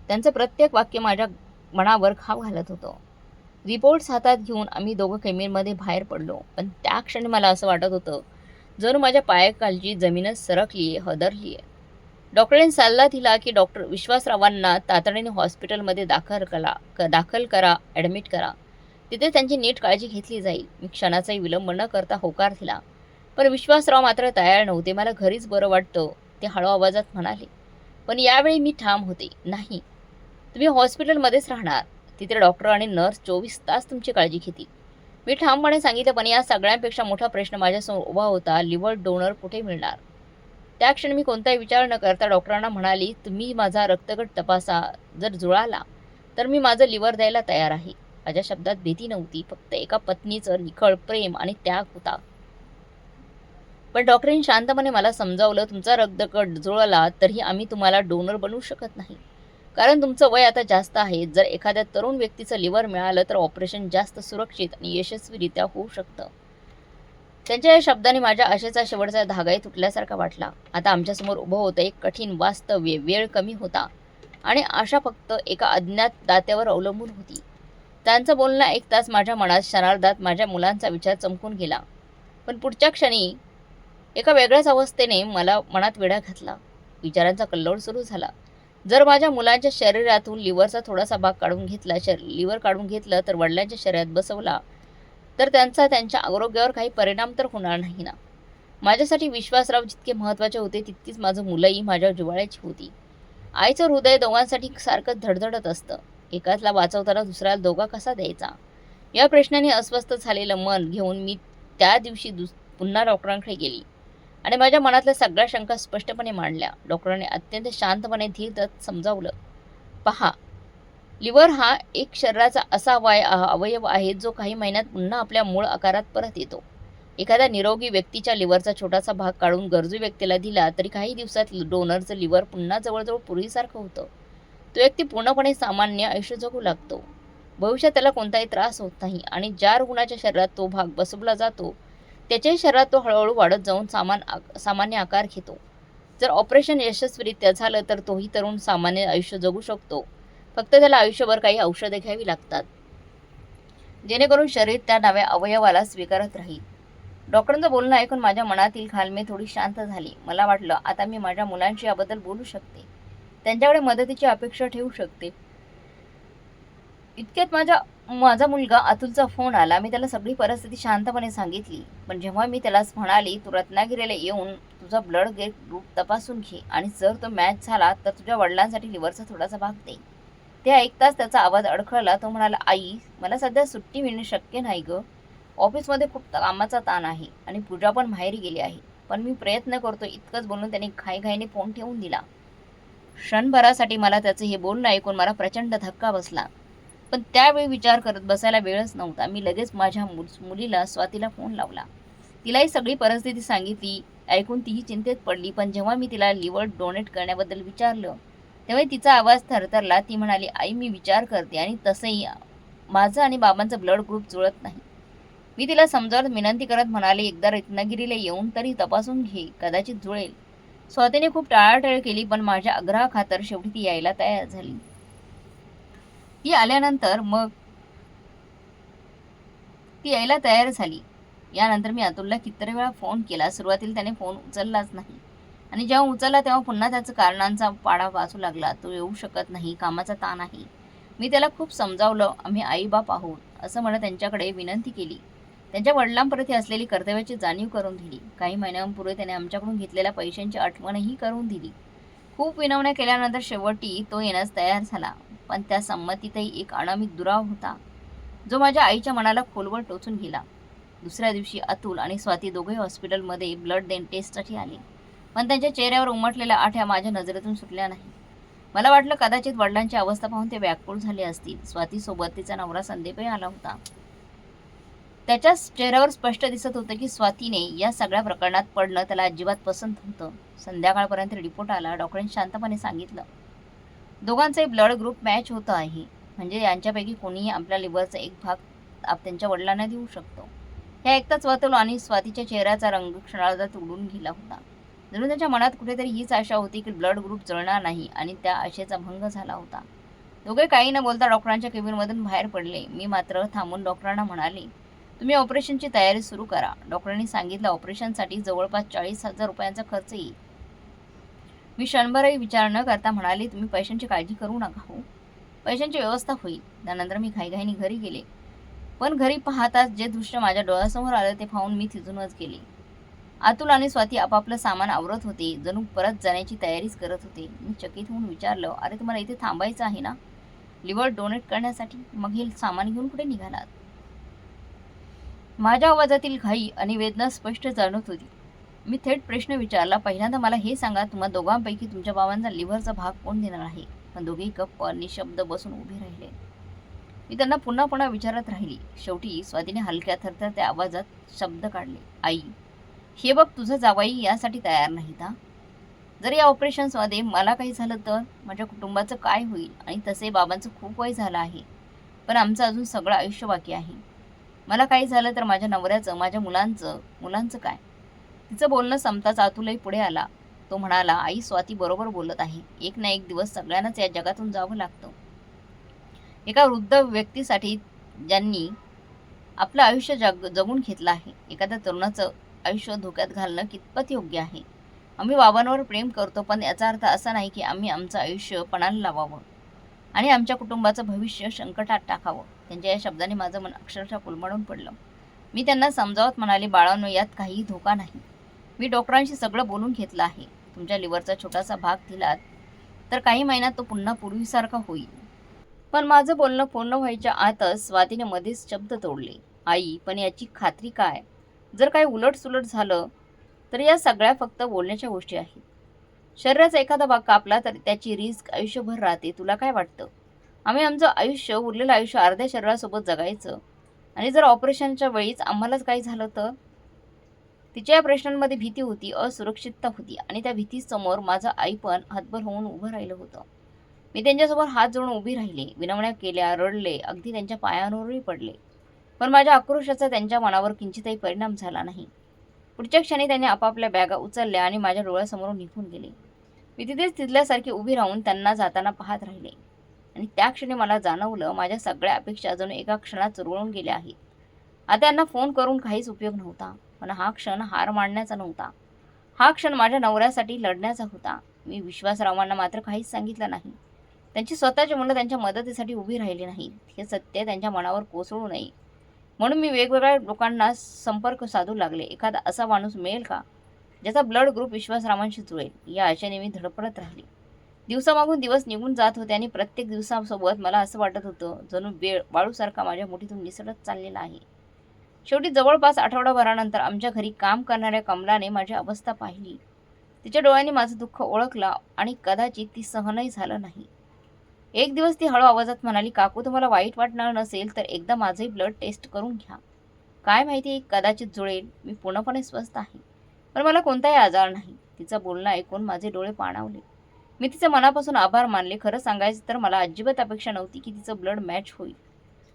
त्यांचं प्रत्येक वाक्य माझ्या मनावर घाव घालत होतं. रिपोर्ट्स हातात घेऊन आम्ही दोघं केबिनमध्ये बाहेर पडलो. पण त्या क्षणी मला असं वाटत होतं जणू माझ्या पायाखालची जमीनच सरकलीये, हदरलीये. डॉक्टरांनी सल्ला दिला की डॉक्टर विश्वासरावांना तातडीने हॉस्पिटलमध्ये दाखल करा, ॲडमिट करा. तिथे त्यांची नीट काळजी घेतली जाईल. मी क्षणाचाही विलंब न करता होकार दिला. पण विश्वासराव मात्र तयार नव्हते. मला घरीच बरं वाटतं, ते हळू आवाजात म्हणाले. पण यावेळी मी ठाम होते. नाही, तुम्ही हॉस्पिटलमध्येच राहणार. तिथे डॉक्टर आणि नर्स 24 तास तुमची काळजी घेतील. मी ठामपणे सांगितलं. पण या सगळ्यांपेक्षा मोठा प्रश्न माझ्यासमोर उभा होता, लिव्हर डोनर कुठे मिळणार. त्या क्षणी मी कोणताही विचार न करता डॉक्टरांना म्हणाली, तुम्ही माझा रक्तगट तपासा. जर जुळाला तर मी माझं लिव्हर द्यायला तयार आहे. माझ्या शब्दात भीती नव्हती, फक्त एका पत्नीचं निखळ प्रेम आणि त्याग होता. पण डॉक्टरांनी शांतपणे मला समजावलं, तुमचा रक्तगट जुळला तरीही आम्ही तुम्हाला डोनर बनवू शकत नाही. कारण तुमचं वय आता जास्त आहे. जर एखाद्या तरुण व्यक्तीचं लिव्हर मिळालं तर ऑपरेशन जास्त सुरक्षित आणि यशस्वीरित्या होऊ शकतं. त्यांच्या या शब्दांनी माझ्या आशेचा शेवटचा धागाही तुटल्यासारखा वाटला. आता आमच्यासमोर उभं होतं एक कठीण वास्तव्य. वेळ कमी होता आणि आशा फक्त एका अज्ञात दात्यावर अवलंबून होती. त्यांचं बोलणं ऐकताच माझ्या मनात क्षणार्धात माझ्या मुलांचा विचार चमकून गेला. पण पुढच्या क्षणी एका वेगळ्याच अवस्थेने मला मनात वेढा घातला. विचारांचा कल्लोळ सुरू झाला. जर माझ्या मुलांच्या शरीरातून लिव्हरचा थोडासा भाग काढून लिव्हर काढून घेतलं तर वडिलांच्या शरीरात बसवला तर त्यांच्या आरोग्यावर काही परिणाम तर होणार नाही ना. माझ्यासाठी विश्वासराव जितके महत्त्वाचे होते तितकीच माझं मुलंही माझ्या जिव्हाळ्याची होती. आईचं हृदय दोघांसाठी सारखं धडधडत असतं. एकाला वाचवताना दुसऱ्याला धोका कसा द्यायचा या प्रश्नाने अस्वस्थ झालेलं मन घेऊन मी त्या दिवशी पुन्हा डॉक्टरांकडे गेली आणि माझ्या मनातल्या सगळ्या शंका स्पष्टपणे मांडल्या. डॉक्टरांनी अत्यंत शांतपणे धीर देत समजावलं, पहा, लिव्हर हा एक शरीराचा असा अवयव आहे जो काही महिन्यात पुन्हा आपल्या मूळ आकारात परत येतो. एखाद्या निरोगी व्यक्तीच्या लिव्हरचा छोटासा भाग काढून गरजू व्यक्तीला दिला तरी काही दिवसात डोनरचं लिव्हर पुन्हा जवळजवळ पूर्वीसारखं होतं. तो व्यक्ती पूर्णपणे सामान्य आयुष्य जगू लागतो. भविष्यात त्याला कोणताही त्रास होत नाही आणि ज्या रुग्णाच्या शरीरात तो भाग बसवला जातो त्याच्याही शरीरात तो हळूहळू वाढत जाऊन सामान्य आकार घेतो. जर ऑपरेशन यशस्वीरित्या झालं तर तोही तरुण सामान्य आयुष्य जगू शकतो. फक्त त्याला आयुष्यभर काही औषधे घ्यावी लागतात जेणेकरून शरीर त्या नव्या अवयवाला स्वीकारत राहील. डॉक्टरांचं बोलणं ऐकून माझ्या मनातील घालमेल थोडी शांत झाली. मला वाटलं आता मी माझ्या मुलांशी याबद्दल बोलू शकते, त्यांच्याकडे मदतीची अपेक्षा ठेवू शकते. इतक्यात माझा मुलगा अतुलचा फोन आला. मी त्याला सगळी परिस्थिती शांतपणे सांगितली. पण जेव्हा मी त्याला म्हणाली, तू रत्नागिरीला येऊन तुझा ब्लड ग्रुप तपासून घे आणि जर तो मॅच झाला तर तुझ्या वडिलांसाठी लिव्हरचा थोडासा भाग दे, ते ऐकताच त्याचा आवाज अडखळला. तो म्हणाला, आई, मला सध्या सुट्टी मिळणं शक्य नाही गं. ऑफिसमध्ये खूप कामाचा ताण आहे आणि पूजा पण माहेरी गेली आहे. पण मी प्रयत्न करतो. इतकंच बोलून त्याने घाईघाईने फोन ठेवून दिला. क्षणभरासाठी मला त्याचं हे बोलणं ऐकून मला प्रचंड धक्का बसला. पण त्यावेळी विचार करत बसायला वेळच नव्हता. मी लगेच माझ्या मुलीला स्वातीला फोन लावला. तिलाही सगळी परिस्थिती सांगितली. ऐकून तीही चिंतेत पडली. पण जेव्हा मी तिला लिव्हर डोनेट करण्याबद्दल विचारलं तेव्हा तिचा आवाज थरथरला. ती म्हणाली, आई मी विचार करते आणि तसंही माझं आणि बाबांचं ब्लड ग्रुप जुळत नाही. मी तिला समजावत विनंती करत म्हणाले, एकदा रत्नागिरीला येऊन तरी तपासून घे, कदाचित जुळेल. स्वातीने खूप टाळाटाळ केली पण माझ्या आग्रहाखातर शेवटी ती यायला तयार झाली. ती आल्यानंतर मग ती यायला तयार झाली. यानंतर मी अतुलला कितीतरी वेळा फोन केला. सुरुवातीला त्याने फोन उचललाच नाही आणि जेव्हा उचलला तेव्हा पुन्हा त्याचा कारणांचा पाडा वाचू लागला. तो येऊ शकत नाही, कामाचा ताण आहे. मी त्याला खूप समजावलं, आम्ही आईबाप आहोत असं म्हणत त्यांच्याकडे विनंती केली. त्यांच्या वडिलांप्रती असलेली कर्तव्याची जाणीव करून दिली. काही महिन्यांपूर्वी त्याने आमच्याकडून घेतलेल्या पैशांची आठवणही करून दिली. खूप विनवण्या केल्यानंतर शेवटी तो येण्यास तयार झाला. पण त्या संमतीतही एक अनामिक दुरावा होता, जो माझ्या आईच्या मनाला खोलवर टोचून गेला. दुसऱ्या दिवशी अतुल आणि स्वाती दोघे हॉस्पिटलमध्ये ब्लड टेस्टसाठी आले. पण त्यांच्या चेहऱ्यावर उमटलेल्या आठ्या माझ्या नजरेतून सुटल्या नाही. मला वाटलं कदाचित वडिलांची अवस्था पाहून ते व्याकुळ झाले असतील. स्वातीसोबत तिचा नवरा संदीपही आला होता. त्याच्या चेहऱ्यावर स्पष्ट दिसत होतं की स्वातीने या सगळ्या प्रकरणात पडणं त्याला अजिबात पसंत होतं. संध्याकाळपर्यंत रिपोर्ट आला. डॉक्टरांनी शांतपणे सांगितलं, दोघांचे ब्लड ग्रुप मॅच होतं आहे. म्हणजे यांच्यापैकी कोणीही आपल्या लिव्हरचा एक भाग त्यांच्या वडिलांना देऊ शकतो. हे ऐकताच अतुल आणि स्वातीच्या चेहऱ्याचा रंग क्षणार्धात उडून गेला होता. जणू त्यांच्या मनात कुठेतरी हीच आशा होती की ब्लड ग्रुप जळणार नाही आणि त्या आशेचा भंग झाला होता. दोघे काही न बोलता डॉक्टरांच्या केबिनमधून बाहेर पडले. मी मात्र थांबून डॉक्टरांना म्हणाले, तुम्ही ऑपरेशनची तयारी सुरू करा. डॉक्टरांनी सांगितलं, ऑपरेशनसाठी जवळपास 40,000 रुपयांचा खर्च येईल. मी क्षणभरही विचार न करता म्हणाले, तुम्ही पैशांची काळजी करू नका हो, पैशांची व्यवस्था होईल. त्यानंतर मी घाईघाईने घरी गेले. पण घरी पाहताच जे दृश्य माझ्या डोळ्यासमोर आलं ते पाहून मी थिजूनच गेले. अतुल आणि स्वाती आपापलं सामान आवरत होते, जणू परत जाण्याची तयारीच करत होते. मी चकित होऊन विचारलं, अरे तुम्हाला इथे थांबायचं आहे ना लिव्हर डोनेट करण्यासाठी? मग हे सामान घेऊन कुठे निघालात? माझ्या आवाजातील घाई आणि वेदना स्पष्ट जाणवत होती. मी थेट प्रश्न विचारला, पहिल्यांदा मला हे सांगा, तुम्हा दोघांपैकी तुमच्या बाबांचा लिव्हरचा भाग कोण देणार आहे? पण दोघेही गप्प निशब्द बसून उभे राहिले. मी त्यांना पुन्हा पुन्हा विचारत राहिली. शेवटी स्वातीने हलक्या थरथरत्या आवाजात शब्द काढले, आई हे बघ, तुझं जावई यासाठी तयार नाहीत हा. जर या ऑपरेशन्समध्ये मला काही झालं तर माझ्या कुटुंबाचं काय होईल? आणि तसे बाबांचं खूप वय झालं आहे, पण आमचं अजून सगळं आयुष्य बाकी आहे. मला काही झालं तर माझ्या नवऱ्याचं, माझ्या मुलांचं काय? तिचं बोलणं संपताच अतुलही पुढे आला. तो म्हणाला, आई स्वाती बरोबर बोलत आहे. एक ना एक दिवस सगळ्यांनाच या जगातून जावं लागतं. एका वृद्ध व्यक्तीसाठी ज्यांनी आपलं आयुष्य जगून घेतलं आहे, एखाद्या तरुणाचं आयुष्य धोक्यात घालणं कितपत योग्य आहे? आम्ही बाबांवर प्रेम करतो, पण याचा अर्थ असा नाही की आम्ही आमचं आयुष्य पणाला लावावं आणि आमच्या कुटुंबाचं भविष्य संकटात टाकावं. त्यांच्या या शब्दाने माझं मन अक्षरशः कुलमडून पडलं. मी त्यांना समजावत म्हणाले, बाळांनो, यात काहीही धोका नाही. मी डॉक्टरांशी सगळं बोलून घेतलं आहे. तुमच्या लिव्हरचा छोटासा भाग दिलात तर काही महिन्यात तो पुन्हा पूर्वीसारखा होईल. पण माझं बोलणं पूर्ण व्हायच्या आतच स्वातीने मध्येच शब्द तोडले, आई पण याची खात्री काय? जर काही उलटसुलट झालं तर या सगळ्या फक्त बोलण्याच्या गोष्टी आहेत. शरीराचा एखादा भाग कापला तर त्याची रिस्क आयुष्यभर राहते. तुला काय वाटतं? आम्ही आमचं आयुष्य, उरलेलं आयुष्य अर्ध्या शरीरासोबत जगायचं आणि जर ऑपरेशनच्या वेळीच आम्हालाच काही झालं तर? तिच्या या प्रश्नांमध्ये भीती होती, असुरक्षितता होती आणि त्या भीतीसमोर माझं आई पण हतबल होऊन उभं राहिलं होतं. मी त्यांच्यासमोर हात जोडून उभी राहिले, विनवण्या केल्या, रडले, अगदी त्यांच्या पायांवरही पडले. पण माझ्या आक्रोशाचा त्यांच्या मनावर किंचितही परिणाम झाला नाही. पुढच्या क्षणी त्यांनी आपापल्या बॅगा उचलल्या आणि माझ्या डोळ्यासमोरून निघून गेले. मी तिथेच तिथल्यासारखी उभी राहून त्यांना जाताना पाहत राहिले आणि त्या क्षणी मला जाणवलं, माझ्या सगळ्या अपेक्षा अजून एका क्षणात चुरळून गेल्या आहेत. आता त्यांना फोन करून काहीच उपयोग नव्हता. पण हा क्षण हार मानण्याचा नव्हता. हा क्षण माझ्या नवऱ्यासाठी लढण्याचा होता. मी विश्वासरावांना मात्र काहीच सांगितलं नाही. त्यांची स्वतःची मुलं त्यांच्या मदतीसाठी उभी राहिली नाहीत, हे सत्य त्यांच्या मनावर कोसळू नये म्हणून मी वेगवेगळ्या लोकांना संपर्क साधू लागले. एखादा असा माणूस मिळेल का ज्याचा ब्लड ग्रुप विश्वासरावांशी जुळेल? या आशेने मी धडपडत राहिली. दिवसामागून दिवस निघून जात होते आणि प्रत्येक दिवसासोबत मला असं वाटत होतं जणू वेळ वाळूसारखा माझ्या मुठीतून निसटत चाललेला आहे. शेवटी जवळपास आठवडाभरानंतर आमच्या घरी काम करणाऱ्या कमलाने माझी अवस्था पाहिली. तिच्या डोळ्यांनी माझं दुःख ओळखलं आणि कदाचित ती सहनही झालं नाही. एक दिवस ती हळू आवाजात म्हणाली, काकू तुम्हाला वाईट वाटणार नसेल तर एकदा माझंही ब्लड टेस्ट करून घ्या. काय माहिती कदाचित जुळेल. मी पूर्णपणे स्वस्थ आहे. पण मला कोणताही आजार नाही. तिचं बोलणं ऐकून माझे डोळे पाणावले. मी तिचे मनापासून आभार मानले. खरं सांगायचं तर मला अजिबात अपेक्षा नव्हती की तिचं ब्लड मॅच होईल.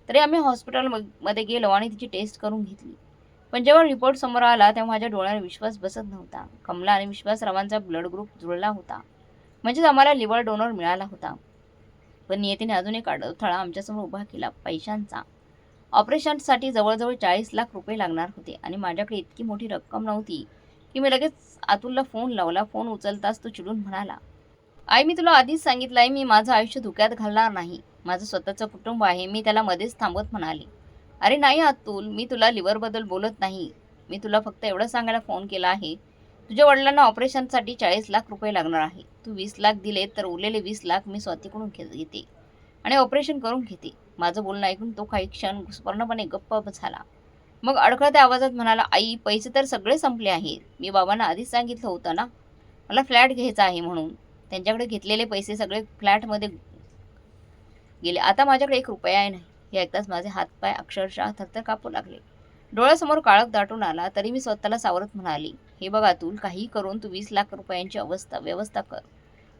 तरी आम्ही हॉस्पिटलमध्ये गेलो आणि तिची टेस्ट करून घेतली. पण जेव्हा रिपोर्ट समोर आला तेव्हा माझ्या डोळ्यावर विश्वास बसत नव्हता. कमला आणि विश्वासरावांचा ब्लड ग्रुप जुळला होता. म्हणजेच आम्हाला लिव्हर डोनर मिळाला होता. पण नियतीने अजून एक अडथळा आमच्यासमोर उभा केला, पैशांचा. ऑपरेशनसाठी जवळजवळ 40 लाख रुपये लागणार होते आणि माझ्याकडे इतकी मोठी रक्कम नव्हती की मी लगेच अतुलला फोन लावला. फोन उचलताच तो चिडून म्हणाला, आई मी तुला आधीच सांगितलंय मी माझं आयुष्य धोक्यात घालणार नाही. माझं स्वतःचं कुटुंब आहे. मी त्याला मध्येच थांबवत म्हणाले, अरे नाही अतुल, मी तुला लिव्हरबद्दल बोलत नाही. मी तुला फक्त एवढं सांगायला फोन केला आहे, तुझ्या वडिलांना ऑपरेशनसाठी 40 लाख रुपये लागणार आहे. तू 20 लाख दिले तर उरलेले 20 लाख मी स्वातीकडून घेते आणि ऑपरेशन करून घेते. माझं बोलणं ऐकून तो काही क्षण पूर्णपणे गप्प झाला. मग अडखळत्या आवाजात म्हणाला, आई पैसे तर सगळे संपले आहेत. मी बाबांना आधीच सांगितलं होतं ना मला फ्लॅट घ्यायचा आहे म्हणून. त्यांच्याकडे घेतलेले पैसे सगळे फ्लॅटमध्ये गेले. आता माझ्याकडे 1 रुपया नाही. हे ऐकताच माझे हातपाय अक्षरशः थरथर कापू लागले. डोळ्यासमोर काळोख दाटून आला. तरी मी स्वतःला सावरत म्हणाली, हे बघ अतुल, काही करून तू 20 लाख रुपयांची व्यवस्था कर.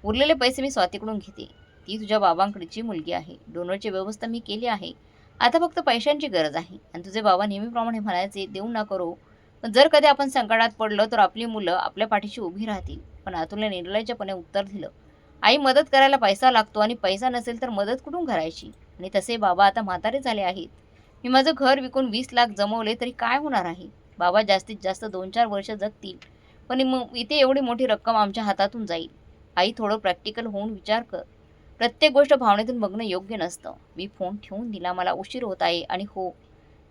उरलेले पैसे मी स्वातीकडून घेते. ती तुझ्या बाबांकडची मुलगी आहे. डोनरची व्यवस्था मी केली आहे. आता फक्त पैशांची गरज आहे. आणि तुझे बाबा नेहमीप्रमाणे म्हणायचे, देऊ ना करो, पण जर कधी आपण संकटात पडलो तर आपली मुलं आपल्या पाठीशी उभी राहतील. पण अतुलने निर्लज्जपणे उत्तर दिलं, आई मदत करायला पैसा लागतो आणि पैसा नसेल तर मदत कुठून करायची. आणि तसे बाबा आता म्हातारे झाले आहेत. मी माझं घर विकून 20 लाख जमवले तरी काय होणार आहे. बाबा जास्तीत जास्त 2-4 वर्ष जगतील. पण मग इथे एवढी मोठी रक्कम आमच्या हातातून जाईल. आई थोडं प्रॅक्टिकल होऊन विचार कर. प्रत्येक गोष्ट भावनेतून बघणं योग्य नसतं. मी फोन ठेवून दिला. मला उशीर होत आहे आणि हो,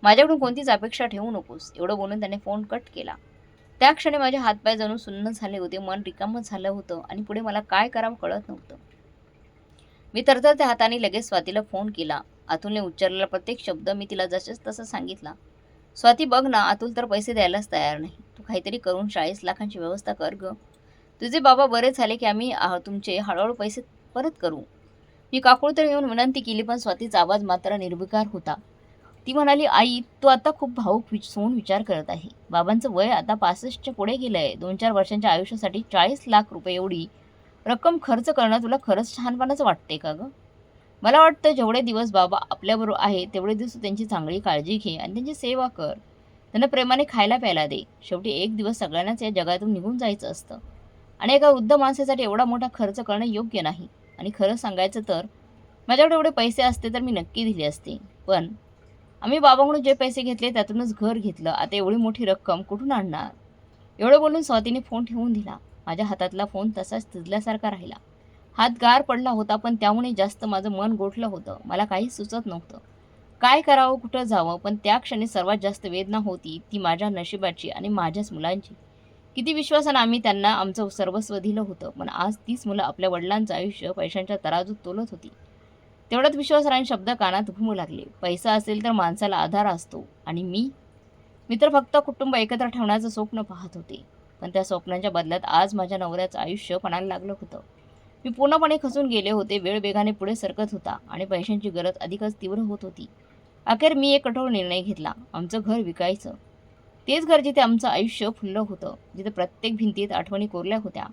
माझ्याकडून कोणतीच अपेक्षा ठेवू नकोस. एवढं बोलून त्याने फोन कट केला. त्या क्षणी माझे हातपाय जणू सुन्न झाले होते. मन रिकामं झालं होतं आणि पुढे मला काय करावं कळत नव्हतं. मी तरतरत्या हाताने लगेच स्वातीला फोन केला. अतुलने उच्चारलेला प्रत्येक शब्द मी तिला जसंच तसं सांगितला. स्वाती बघ ना, अतुल तर पैसे द्यायलाच तयार नाही. तू काहीतरी करून 40 लाखांची व्यवस्था कर ग. तुझे बाबा बरे झाले की आम्ही तुमचे हळूहळू पैसे परत करू. मी काकूळ तर येऊन विनंती केली, पण स्वातीचा आवाज मात्र निर्विकार होता. ती म्हणाली, आई तू आता खूप भावूक होऊन विचार करत आहे. बाबांचं वय आता 65च्या पुढे गेलंय. 2-4 वर्षांच्या आयुष्यासाठी 40 लाख रुपये एवढी रक्कम खर्च करणं तुला खरंच शहाणपणाचं वाटते का ग? मला वाटतं जेवढे दिवस बाबा आपल्याबरोबर आहे तेवढे दिवस त्यांची चांगली काळजी घे आणि त्यांची सेवा कर. त्यांना प्रेमाने खायला प्यायला दे. शेवटी एक दिवस सगळ्यांनाच या जगातून निघून जायचं असतं आणि एका वृद्ध माणसासाठी एवढा मोठा खर्च करणं योग्य नाही. आणि खरं सांगायचं तर माझ्याकडे एवढे पैसे असते तर मी नक्की दिले असते. पण आम्ही बाबांकडून जे पैसे घेतले त्यातूनच घर घेतलं. आता एवढी मोठी रक्कम कुठून आणणार? एवढं बोलून स्वातीने फोन ठेवून दिला. माझ्या हातातला फोन तसाच थिजल्यासारखा राहिला. हात गार पडला होता, पण त्यामुळे जास्त माझं मन गोठलं होतं. मला काहीच सुचत नव्हतं. काय करावं, कुठं जावं. पण त्या क्षणी सर्वात जास्त वेदना होती ती माझ्या नशिबाची आणि माझ्याच मुलांची. किती विश्वासानं आम्ही त्यांना आमचं सर्वस्व दिलं होतं, पण आज तीच मुलं आपल्या वडिलांचं आयुष्य पैशांच्या तराजूत तोलत होती. तेवढ्यात विश्वासरावांचे शब्द कानात घुमू लागले, पैसा असेल तर माणसाला आधार असतो. आणि मी तर फक्त कुटुंब एकत्र ठेवण्याचं स्वप्न पाहत होते. पण त्या स्वप्नांच्या बदल्यात आज माझ्या नवऱ्याचं आयुष्य पणाला लागलं होतं. मी पूर्णपणे खचून गेले होते. वेळ वेगाने पुढे सरकत होता आणि पैशांची गरज अधिकच तीव्र होत होती. अखेर मी एक कठोर निर्णय घेतला. आमचं घर विकायचं. तेच घर जिथे आमचं आयुष्य फुललं होतं, जिथे प्रत्येक भिंतीत आठवणी कोरल्या होत्या.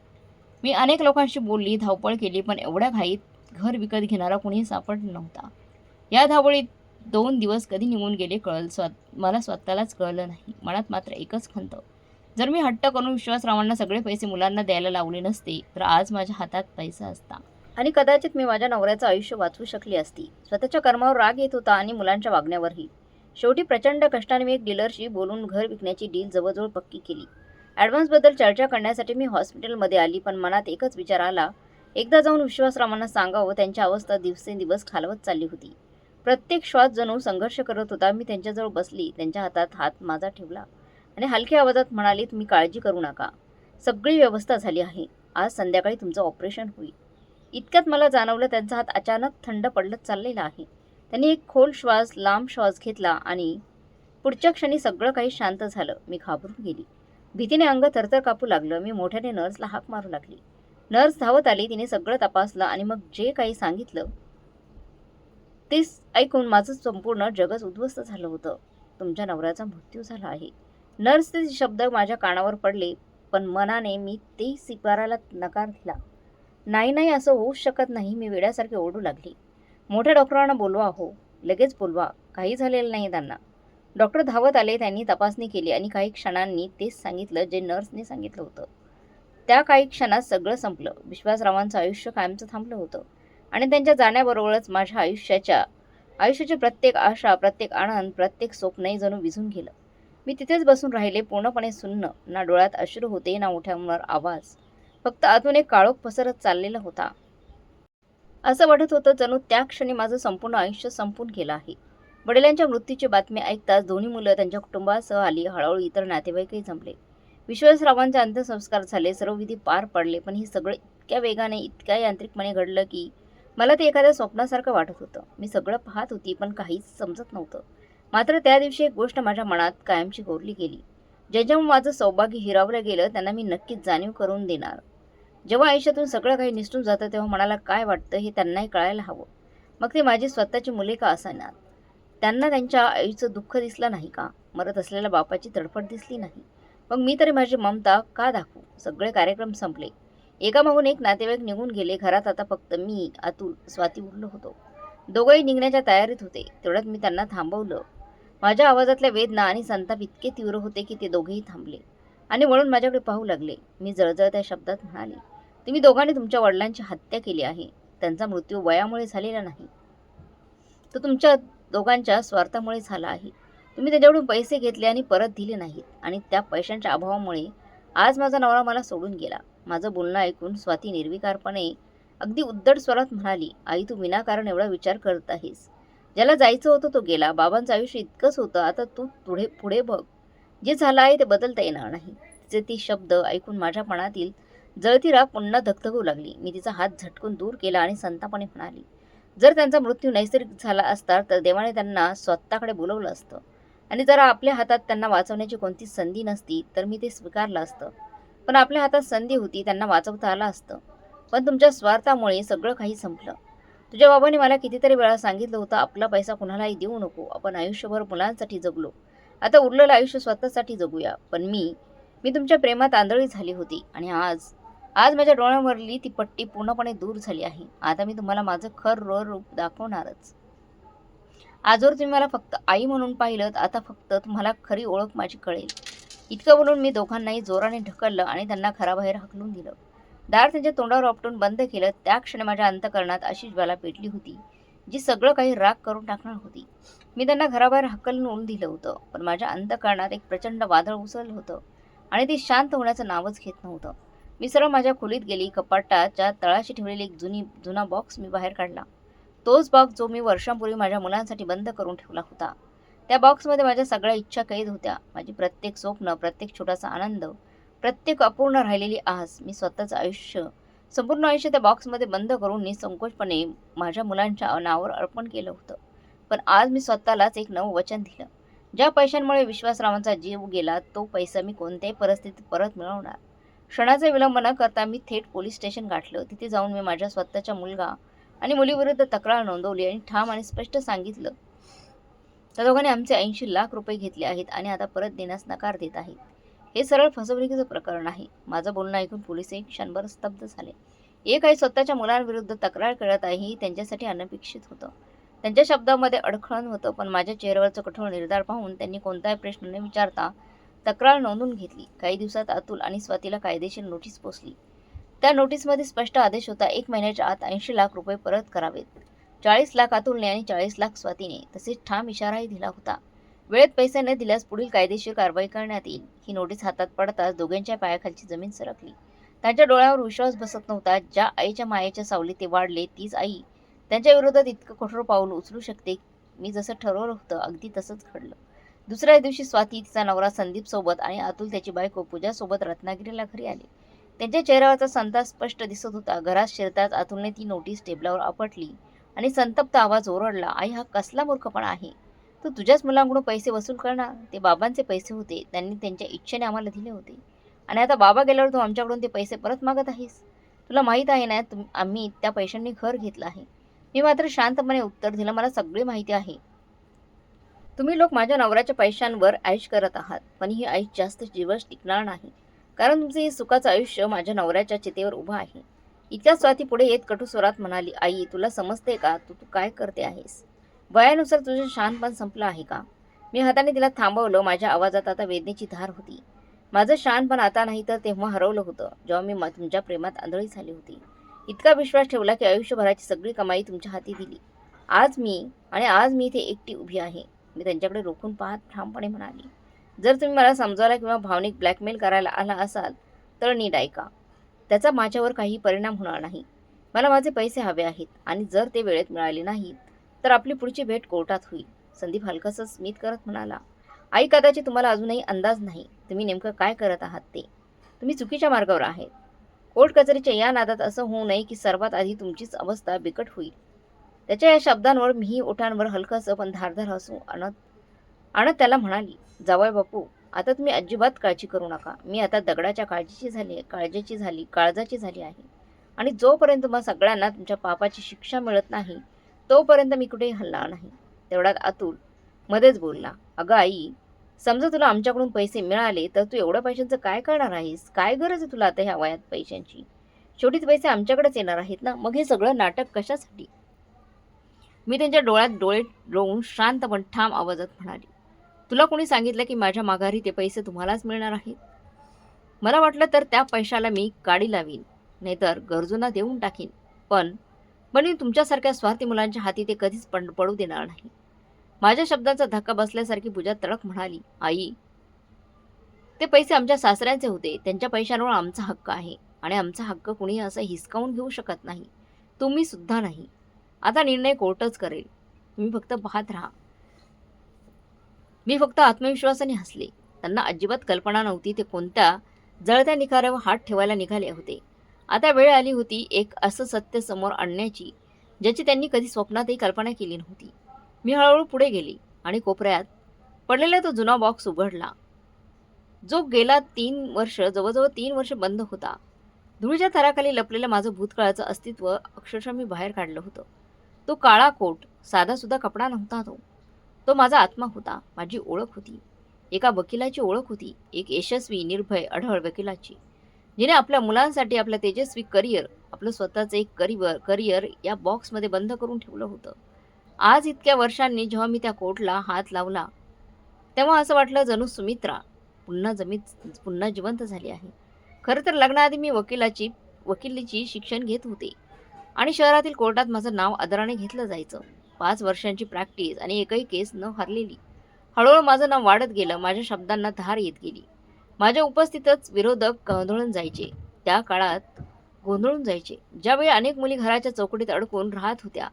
मी अनेक लोकांशी बोलली, धावपळ केली, पण एवढ्या घाईत घर विकत घेणारा कोणी सापडला नव्हता. या धावपळीत 2 दिवस कधी निघून गेले मला स्वतःलाच कळलं नाही. मनात मात्र एकच खंत, जर मी हट्ट करून विश्वासरावांना सगळे पैसे मुलांना द्यायला लावले नसते तर आज माझ्या हातात पैसा असता आणि कदाचित मी माझ्या नवऱ्याचं आयुष्य वाचवू शकली असती. स्वतःच्या कर्मावर राग येत होता आणि मुलांच्या वागण्यावरही. शेवटी प्रचंड कष्टाने मी एक डीलरशी बोलून घर विकण्याची डील जवळजवळ पक्की केली. ॲडव्हान्सबद्दल चर्चा करण्यासाठी मी हॉस्पिटलमध्ये आली, पण मनात एकच विचार आला, एकदा जाऊन विश्वासरावांना सांगावं. त्यांची अवस्था दिवसेंदिवस खालवत चालली होती. प्रत्येक श्वास जणू संघर्ष करत होता. मी त्यांच्याजवळ बसली, त्यांच्या हातात हात माझा ठेवला आणि हलक्या आवाजात म्हणाली, तुम्ही काळजी करू नका. सगळी व्यवस्था झाली आहे. आज संध्याकाळी तुमचं ऑपरेशन होईल. इतक्यात मला जाणवलं त्यांचा हात अचानक थंड पडत चाललेला आहे. त्यांनी एक खोल लांब श्वास घेतला आणि पुढच्या क्षणी सगळं काही शांत झालं. मी घाबरून गेली. भीतीने अंग थरथर कापू लागलं. मी मोठ्याने नर्सला हाक मारू लागली. नर्स धावत आली. तिने सगळं तपासलं आणि मग जे काही सांगितलं ते ऐकून माझं संपूर्ण जगच उद्ध्वस्त झालं होतं. तुमच्या नवऱ्याचा मृत्यू झाला आहे. नर्सचे शब्द माझ्या कानावर पडले, पण मनाने मी ते स्वीकारायला नकार दिला. नाही नाही, असं होऊच शकत नाही. मी वेड्यासारखी ओरडू लागली. मोठ्या डॉक्टरांना बोलवा हो, लगेच बोलवा. काही झालेलं नाही त्यांना. डॉक्टर धावत आले. त्यांनी तपासणी केली आणि काही क्षणांनी तेच सांगितलं जे नर्सने सांगितलं होतं. त्या काही क्षणात सगळं संपलं. विश्वासरावांचं आयुष्य कायमचं थांबलं होतं आणि त्यांच्या जाण्याबरोबरच माझ्या आयुष्याची प्रत्येक आशा, प्रत्येक आनंद, प्रत्येक स्वप्नही जणू विझून गेलं. मी तिथेच बसून राहिले, पूर्णपणे सुन्न. ना डोळ्यात अश्रू होते, ना ओठांवर आवाज. फक्त आतून एक काळोख पसरत चाललेला होता. असं वाटत होतं जणू त्या क्षणी माझं संपूर्ण आयुष्य संपून गेलं आहे. वडिलांच्या मृत्यूची बातमी ऐकताच दोन्ही मुलं त्यांच्या कुटुंबासह आली. हळूहळू इतर नातेवाईकही जमले. विश्वासरावांचे अंत्यसंस्कार झाले. सर्व विधी पार पडले. पण हे सगळं इतक्या वेगाने, इतक्या यांत्रिकपणे घडलं की मला ते एखाद्या स्वप्नासारखं वाटत होतं. मी सगळं पाहत होती, पण काहीच समजत नव्हतं. मात्र त्या दिवशी एक गोष्ट माझ्या मनात कायमची कोरली गेली. ज्याच्यामुळे माझं सौभाग्य हिरावलं गेलं त्यांना मी नक्कीच जाणीव करून देणार. जेव्हा आयुष्यातून सगळं काही निसटून जातं तेव्हा मनाला काय वाटतं हे त्यांनाही कळायला हवं. मग ते माझी स्वतःची मुले का असेनात. त्यांना त्यांच्या आईचं दुःख दिसलं नाही का? मरत असलेल्या बापाची तडफड दिसली नाही. मग मी तरी माझी ममता का दाखवू? सगळे कार्यक्रम संपले. एकामागून एक नातेवाईक निघून गेले. घरात आता फक्त मी, अतुल, स्वाती उरलो होतो. दोघंही निघण्याच्या तयारीत होते. तेवढ्यात मी त्यांना थांबवलं. माझ्या आवाजातल्या वेदना आणि संताप इतके तीव्र होते की ते दोघेही थांबले आणि वळून माझ्याकडे पाहू लागले. मी जळजळत्या शब्दात म्हणाले, तुम्ही दोघांनी तुमच्या वडिलांची हत्या केली आहे. त्यांचा मृत्यू वयामुळे झालेला नाही, तो तुमच्या दोघांच्या स्वार्थामुळे झाला आहे. तुम्ही त्याच्याकडून पैसे घेतले आणि परत दिले नाहीत आणि त्या पैशांच्या अभावामुळे आज माझा नवरा मला सोडून गेला. माझं बोलणं ऐकून स्वाती निर्विकारपणे अगदी उद्धट स्वरात म्हणाली, आई, तू विनाकारण एवढा विचार करत आहेस. ज्याला जायचं होतं तो गेला. बाबांचं आयुष्य इतकंच होतं. आता तू पुढे बघ. जे झालं आहे ते बदलता येणार नाही. तिचे ती शब्द ऐकून माझ्या मनातील जळती राग पुन्हा धगधगू लागली. मी तिचा हात झटकून दूर केला आणि संतापाने म्हणाली, जर त्यांचा मृत्यू नैसर्गिक झाला असता तर देवाने त्यांना स्वतःकडे बोलवलं असतं आणि जर आपल्या हातात त्यांना वाचवण्याची कोणतीच संधी नसती तर मी ते स्वीकारलं असतं. पण आपल्या हातात संधी होती, त्यांना वाचवता आलं असतं. पण तुमच्या स्वार्थामुळे सगळं काही संपलं. तुझ्या बाबांनी मला कितीतरी वेळा सांगितलं होतं, आपला पैसा कुणालाही देऊ नको. आपण आयुष्यभर मुलांसाठी जगलो. आता उरलेलं आयुष्य स्वतःसाठी जगूया. पण मी तुमच्या प्रेमात आंधळी झाली होती आणि आज माझ्या डोळ्यांवरली ती पट्टी पूर्णपणे दूर झाली आहे. आता मी तुम्हाला माझं खरं रूप दाखवणारच. आजवर तुम्ही मला फक्त आई म्हणून पाहिलं, आता फक्त तुम्हाला खरी ओळख माझी कळेल. इतकं बोलून मी दोघांनाही जोराने ढकललं आणि त्यांना घराबाहेर हाकलून दिलं. दार त्यांच्या तोंडावर आपटून बंद केलं. त्या क्षणी माझ्या अंतःकरणात अशी ज्वाला पेटली होती जी सगळं काही राग करून टाकणार होती. मी त्यांना घराबाहेर हाकलून दिलं होतं, पण माझ्या अंतःकरणात एक प्रचंड वादळ उसळलं होतं आणि ते शांत होण्याचं नावच घेत नव्हतं. मी सरळ माझ्या खोलीत गेली. कपाटाच्या तळाशी ठेवलेली एक जुना बॉक्स मी बाहेर काढला. तोच बॉक्स जो मी वर्षांपूर्वी माझ्या मुलांसाठी बंद करून ठेवला होता. त्या बॉक्समध्ये माझ्या सगळ्या इच्छा कैद होत्या. माझी प्रत्येक स्वप्न, प्रत्येक छोटासा आनंद, प्रत्येक अपूर्ण राहिलेली आस, मी स्वतःचं संपूर्ण आयुष्य त्या बॉक्समध्ये बंद करून निसंकोचपणे माझ्या मुलांच्या नावावर अर्पण केलं होतं. पण आज मी स्वतःलाच एक नवं वचन दिलं. ज्या पैशांमुळे विश्वासरावांचा जीव गेला तो पैसा मी कोणत्याही परिस्थितीत परत मिळवणार. क्षणाचा विलंब न करता मी थेट पोलीस स्टेशन गाठलं. तिथे जाऊन मी माझ्या स्वतःच्या मुलगा आणि मुलीविरुद्ध तक्रार नोंदवली आणि ठाम आणि स्पष्ट सांगितलं, त्या दोघांनी आमचे 80 लाख रुपये घेतले आहेत आणि आता परत देण्यास नकार देत आहेत. हे सरळ फसवणुकीचं प्रकरण आहे. माझं बोलणं ऐकून पोलीसही क्षणभर स्तब्ध झाले. एक आई स्वतःच्या मुलांविरुद्ध तक्रार करत आहे ही त्यांच्यासाठी अनपेक्षित होतं. त्यांच्या शब्दामध्ये अडखळण होतं, पण माझ्या चेहऱ्यावरचं कठोर निर्धार पाहून त्यांनी कोणताही प्रश्न न विचारता तक्रार नोंदवून घेतली. काही दिवसात अतुल आणि स्वातीला कायदेशीर नोटीस पोचली. त्या नोटीसमध्ये स्पष्ट आदेश होता, 1 महिन्याच्या आत 80 लाख रुपये परत करावेत. 40 लाख अतुलने आणि 40 लाख स्वातीने. तसेच ठाम इशाराही दिला होता, वेळेत पैसे न दिल्यास पुढील कायदेशीर कारवाई करण्यात येईल. ही नोटीस हातात पडताच दोघांच्या पायाखालची जमीन सरकली. त्यांच्या डोळ्यावर विश्वास बसत नव्हता. ज्या आईच्या मायेच्या सावलीत ते वाढले तीच आई त्यांच्या विरोधात इतकं कठोर पाऊल उचलू शकते. मी जसं ठरवलं होतं अगदी तसंच घडलं. दुसऱ्या दिवशी स्वाती तिचा नवरा संदीप सोबत आणि अतुल त्याची बायको पूजा सोबत रत्नागिरीला घरी आले. त्यांच्या चेहऱ्यावरचा संताप स्पष्ट दिसत होता. घरात शिरताच अतुलने ती नोटीस टेबलावर आपटली आणि संतप्त आवाज ओरडला, आई, हा कसला मूर्खपणा आहे. तू तुझ्याच मुलांकडून पैसे वसूल करणार? ते बाबांचे पैसे होते. त्यांनी त्यांच्या इच्छेने आम्हाला दिले होते. आणि आता बाबा गेल्यावर तू आमच्याकडून ते पैसे परत मागत आहेस. तुला माहीत आहे ना आम्ही त्या पैशांनी घर घेतलं आहे. मी मात्र शांतपणे उत्तर दिलं, मला सगळी माहिती आहे. तुम्ही लोक माझ्या नवऱ्याच्या पैशांवर ऐश करत आहात, पण ही ऐश जास्त दिवस टिकणार नाही. कारण तुमचं हे सुखाचं आयुष्य माझ्या नवऱ्याच्या चितेवर उभं आहे. इतक्या स्वाती पुढे येत कटू स्वरात म्हणाली, आई तुला समजते का तू तू काय करते आहेस? वयानुसार तुझं शानपण संपलं आहे का? मी हाताने तिला थांबवलं. माझ्या आवाजात आता वेदनेची धार होती. माझं शहाणपण आता नाही तर तेव्हा हरवलं होतं, जेव्हा मी तुमच्या प्रेमात आंधळी झाली होती. इतका विश्वास ठेवला की आयुष्यभराची सगळी कमाई तुमच्या हाती दिली. आज मी इथे एकटी उभी आहे. मी त्यांच्याकडे रोखून पाहत ठामपणे म्हणाली, जर तुम्ही मला समजायला किंवा भावनिक ब्लॅकमेल करायला आला असाल तर नीट ऐका. त्याचा माझ्यावर काही परिणाम होणार नाही. मला माझे पैसे हवे आहेत आणि जर ते वेळेत मिळाले नाहीत तर आपली पुढची भेट कोर्टात होईल. संदीप हलकंसं स्मित करत म्हणाला, आई कदाचित तुम्हाला अजूनही अंदाज नाही तुम्ही नेमकं काय करत आहात ते. तुम्ही चुकीच्या मार्गावर आहेत. कोर्ट कचेरीच्या या नादात असं होऊ नये की सर्वात आधी तुमचीच अवस्था बिकट होईल. त्याच्या या शब्दांवर मीही ओठांवर हलकंसं पण धारदार हसू आणत आणत त्याला म्हणाली, जावई बापू आता तुम्ही अजिबात काळजी करू नका. मी आता दगडाच्या काळजाची झाली आहे. आणि जोपर्यंत मग सगळ्यांना तुमच्या पापाची शिक्षा मिळत नाही तोपर्यंत मी कुठेही हलणार नाही. तेवढ्यात अतुल मध्येच बोलला, अगं आई, समजा तुला आमच्याकडून पैसे मिळाले तर तू एवढ्या पैशांचं काय करणार आहेस? काय गरज आहे तुला आता ह्या वयात पैशांची? शेवटी पैसे आमच्याकडेच येणार आहेत ना, मग हे सगळं नाटक कशासाठी? मी त्यांच्या डोळ्यात डोळे रोवून शांत पण ठाम आवाजात म्हणाली, तुला कोणी सांगितलं की माझ्या माघारी ते पैसे तुम्हालाच मिळणार आहेत? मला वाटलं तर त्या पैशाला मी गाडी लावीन, नाहीतर गरजूंना देऊन टाकीन. पण मी तुमच्यासारख्या स्वार्थी मुलांच्या हाती ते कधीच पडू देणार नाही. माझ्या शब्दांचा धक्का बसल्यासारखी पूजा तडक म्हणाली, आई, ते पैसे आमच्या सासऱ्यांचे होते. त्यांच्या पैशांवर आमचा हक्क आहे आणि आमचा हक्क कुणी असं हिसकावून घेऊ शकत नाही. तुम्ही सुद्धा नाही. आता निर्णय कोर्टच करेल. तुम्ही फक्त पाहत राहा. मी फक्त आत्मविश्वासाने हसले. त्यांना अजिबात कल्पना नव्हती ते कोणत्या जळत्या निखाऱ्यावर हात ठेवायला निघाले होते. आता वेळ आली होती एक असं सत्य समोर आणण्याची ज्याची त्यांनी कधी स्वप्नातही कल्पना केली नव्हती. मी हळूहळू पुढे गेली आणि कोपऱ्यात पडलेला तो जुना बॉक्स उघडला, जो गेला जवळजवळ 3 वर्ष बंद होता. धुळीच्या थराखाली लपलेलं माझं भूतकाळाचं अस्तित्व अक्षरशः मी बाहेर काढलं होतं. तो काळा कोट, साधासुद्धा कपडा नव्हता तो. तो माझा आत्मा होता, माझी ओळख होती. एका वकिलाची ओळख होती, एक यशस्वी, निर्भय, अढळ वकिलाची, जिने आपल्या मुलांसाठी आपलं तेजस्वी करिअर, आपलं स्वतःचं एक करिअर या बॉक्समध्ये बंद करून ठेवलं होतं. आज इतक्या वर्षांनी जेव्हा मी त्या कोटला हात लावला तेव्हा असं वाटलं जणू सुमित्रा पुन्हा जिवंत झाली आहे. खरं तर लग्नाआधी मी वकिलीची शिक्षण घेत होते आणि शहरातील कोर्टात माझं नाव आदराने घेतलं जायचं. 5 वर्षांची प्रॅक्टिस आणि एकही केस न हरलेली. हळूहळू माझं नाव वाढत गेलं. माझ्या शब्दांना धार येत गेली. माझ्या उपस्थितच विरोधक गोंधळून जायचे. ज्यावेळी अनेक मुली घराच्या चौकटीत अडकून राहत होत्या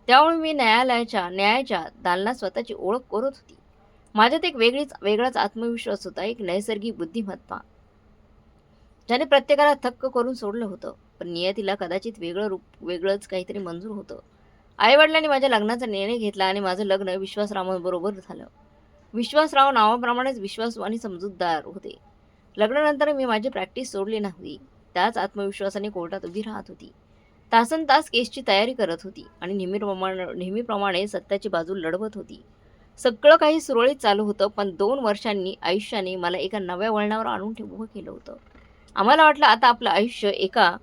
त्यावेळी मी न्यायाच्या दालनात स्वतःची ओळख करत होती. माझ्यात एक वेगळाच आत्मविश्वास होता, एक नैसर्गिक बुद्धिमत्ता ज्याने प्रत्येकाला थक्क करून सोडलं होतं. पण नियतीला कदाचित वेगळंच काहीतरी मंजूर होतं. आईवडिलांनी माझ्या लग्नाचा निर्णय घेतला आणि माझं लग्न विश्वासरावांबरोबर झालं. विश्वासराव नावाप्रमाणेच विश्वासू आणि समजूतदार होते. लग्नानंतर मी माझी प्रॅक्टिस सोडली नव्हती. त्याच आत्मविश्वासाने कोर्टात उभी राहत होती. तासनतास केसची तयारी करत होती आणि नेहमीप्रमाणे सत्याची बाजू लढवत होती. सगळं काही सुरळीत चालू होतं. पण 2 वर्षांनी आयुष्याने मला एका नव्या वळणावर आणून उभं केलं होतं. आम्हाला वाटलं आता आपलं आयुष्य एका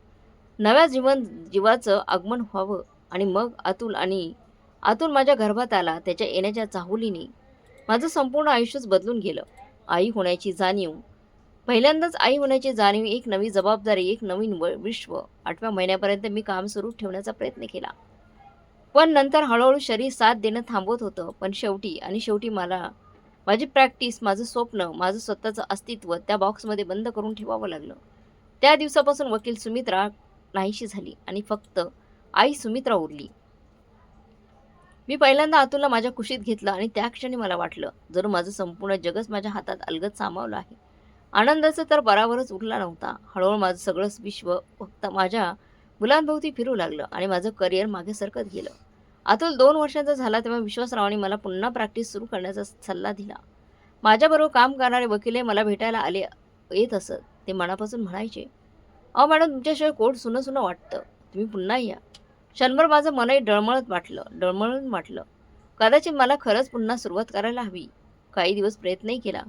नव्या जीवाचं आगमन व्हावं. आणि मग अतुल माझ्या गर्भात आला. त्याच्या येण्याच्या चाहुलीने माझं संपूर्ण आयुष्यच बदलून गेलं. पहिल्यांदाच आई होण्याची जाणीव, एक नवी जबाबदारी, एक नवीन विश्व. 8व्या महिन्यापर्यंत मी काम सुरू ठेवण्याचा प्रयत्न केला, पण नंतर हळूहळू शरीर साथ देणं थांबवत होतं. पण शेवटी मला माझी प्रॅक्टिस, माझं स्वप्न, माझं स्वतःचं अस्तित्व त्या बॉक्समध्ये बंद करून ठेवावं लागलं. त्या दिवसापासून वकील सुमित्रा नाहीशी झाली आणि फक्त आई सुमित्रा उरली. मी पहिल्यांदा अतुलला माझ्या कुशीत घेतलं आणि त्या क्षणी मला वाटलं जणू माझं संपूर्ण जगच माझ्या हातात अलगद सामावलं आहे. आनंदाचं तर परावरच उरला नव्हता. हळूहळू माझं सगळंच विश्व फक्त माझ्या मुलांभोवती फिरू लागलं आणि माझं करिअर मागे सरकत गेलं. अतुल 2 वर्षांचा झाला तेव्हा विश्वासरावांनी मला पुन्हा प्रॅक्टिस सुरू करण्याचा सल्ला दिला. माझ्याबरोबर काम करणारे वकीलही मला भेटायला येत असत. ते मनापासून म्हणायचे, "अहो मॅडम, तुमच्याशिवाय कोर्ट सुनं वाटतं. तुम्ही पुन्हा या." क्षणभर माझं मनही डळमळून वाटलं. कदाचित मला खरंच पुन्हा सुरुवात करायला हवी. काही दिवस प्रयत्नही केला.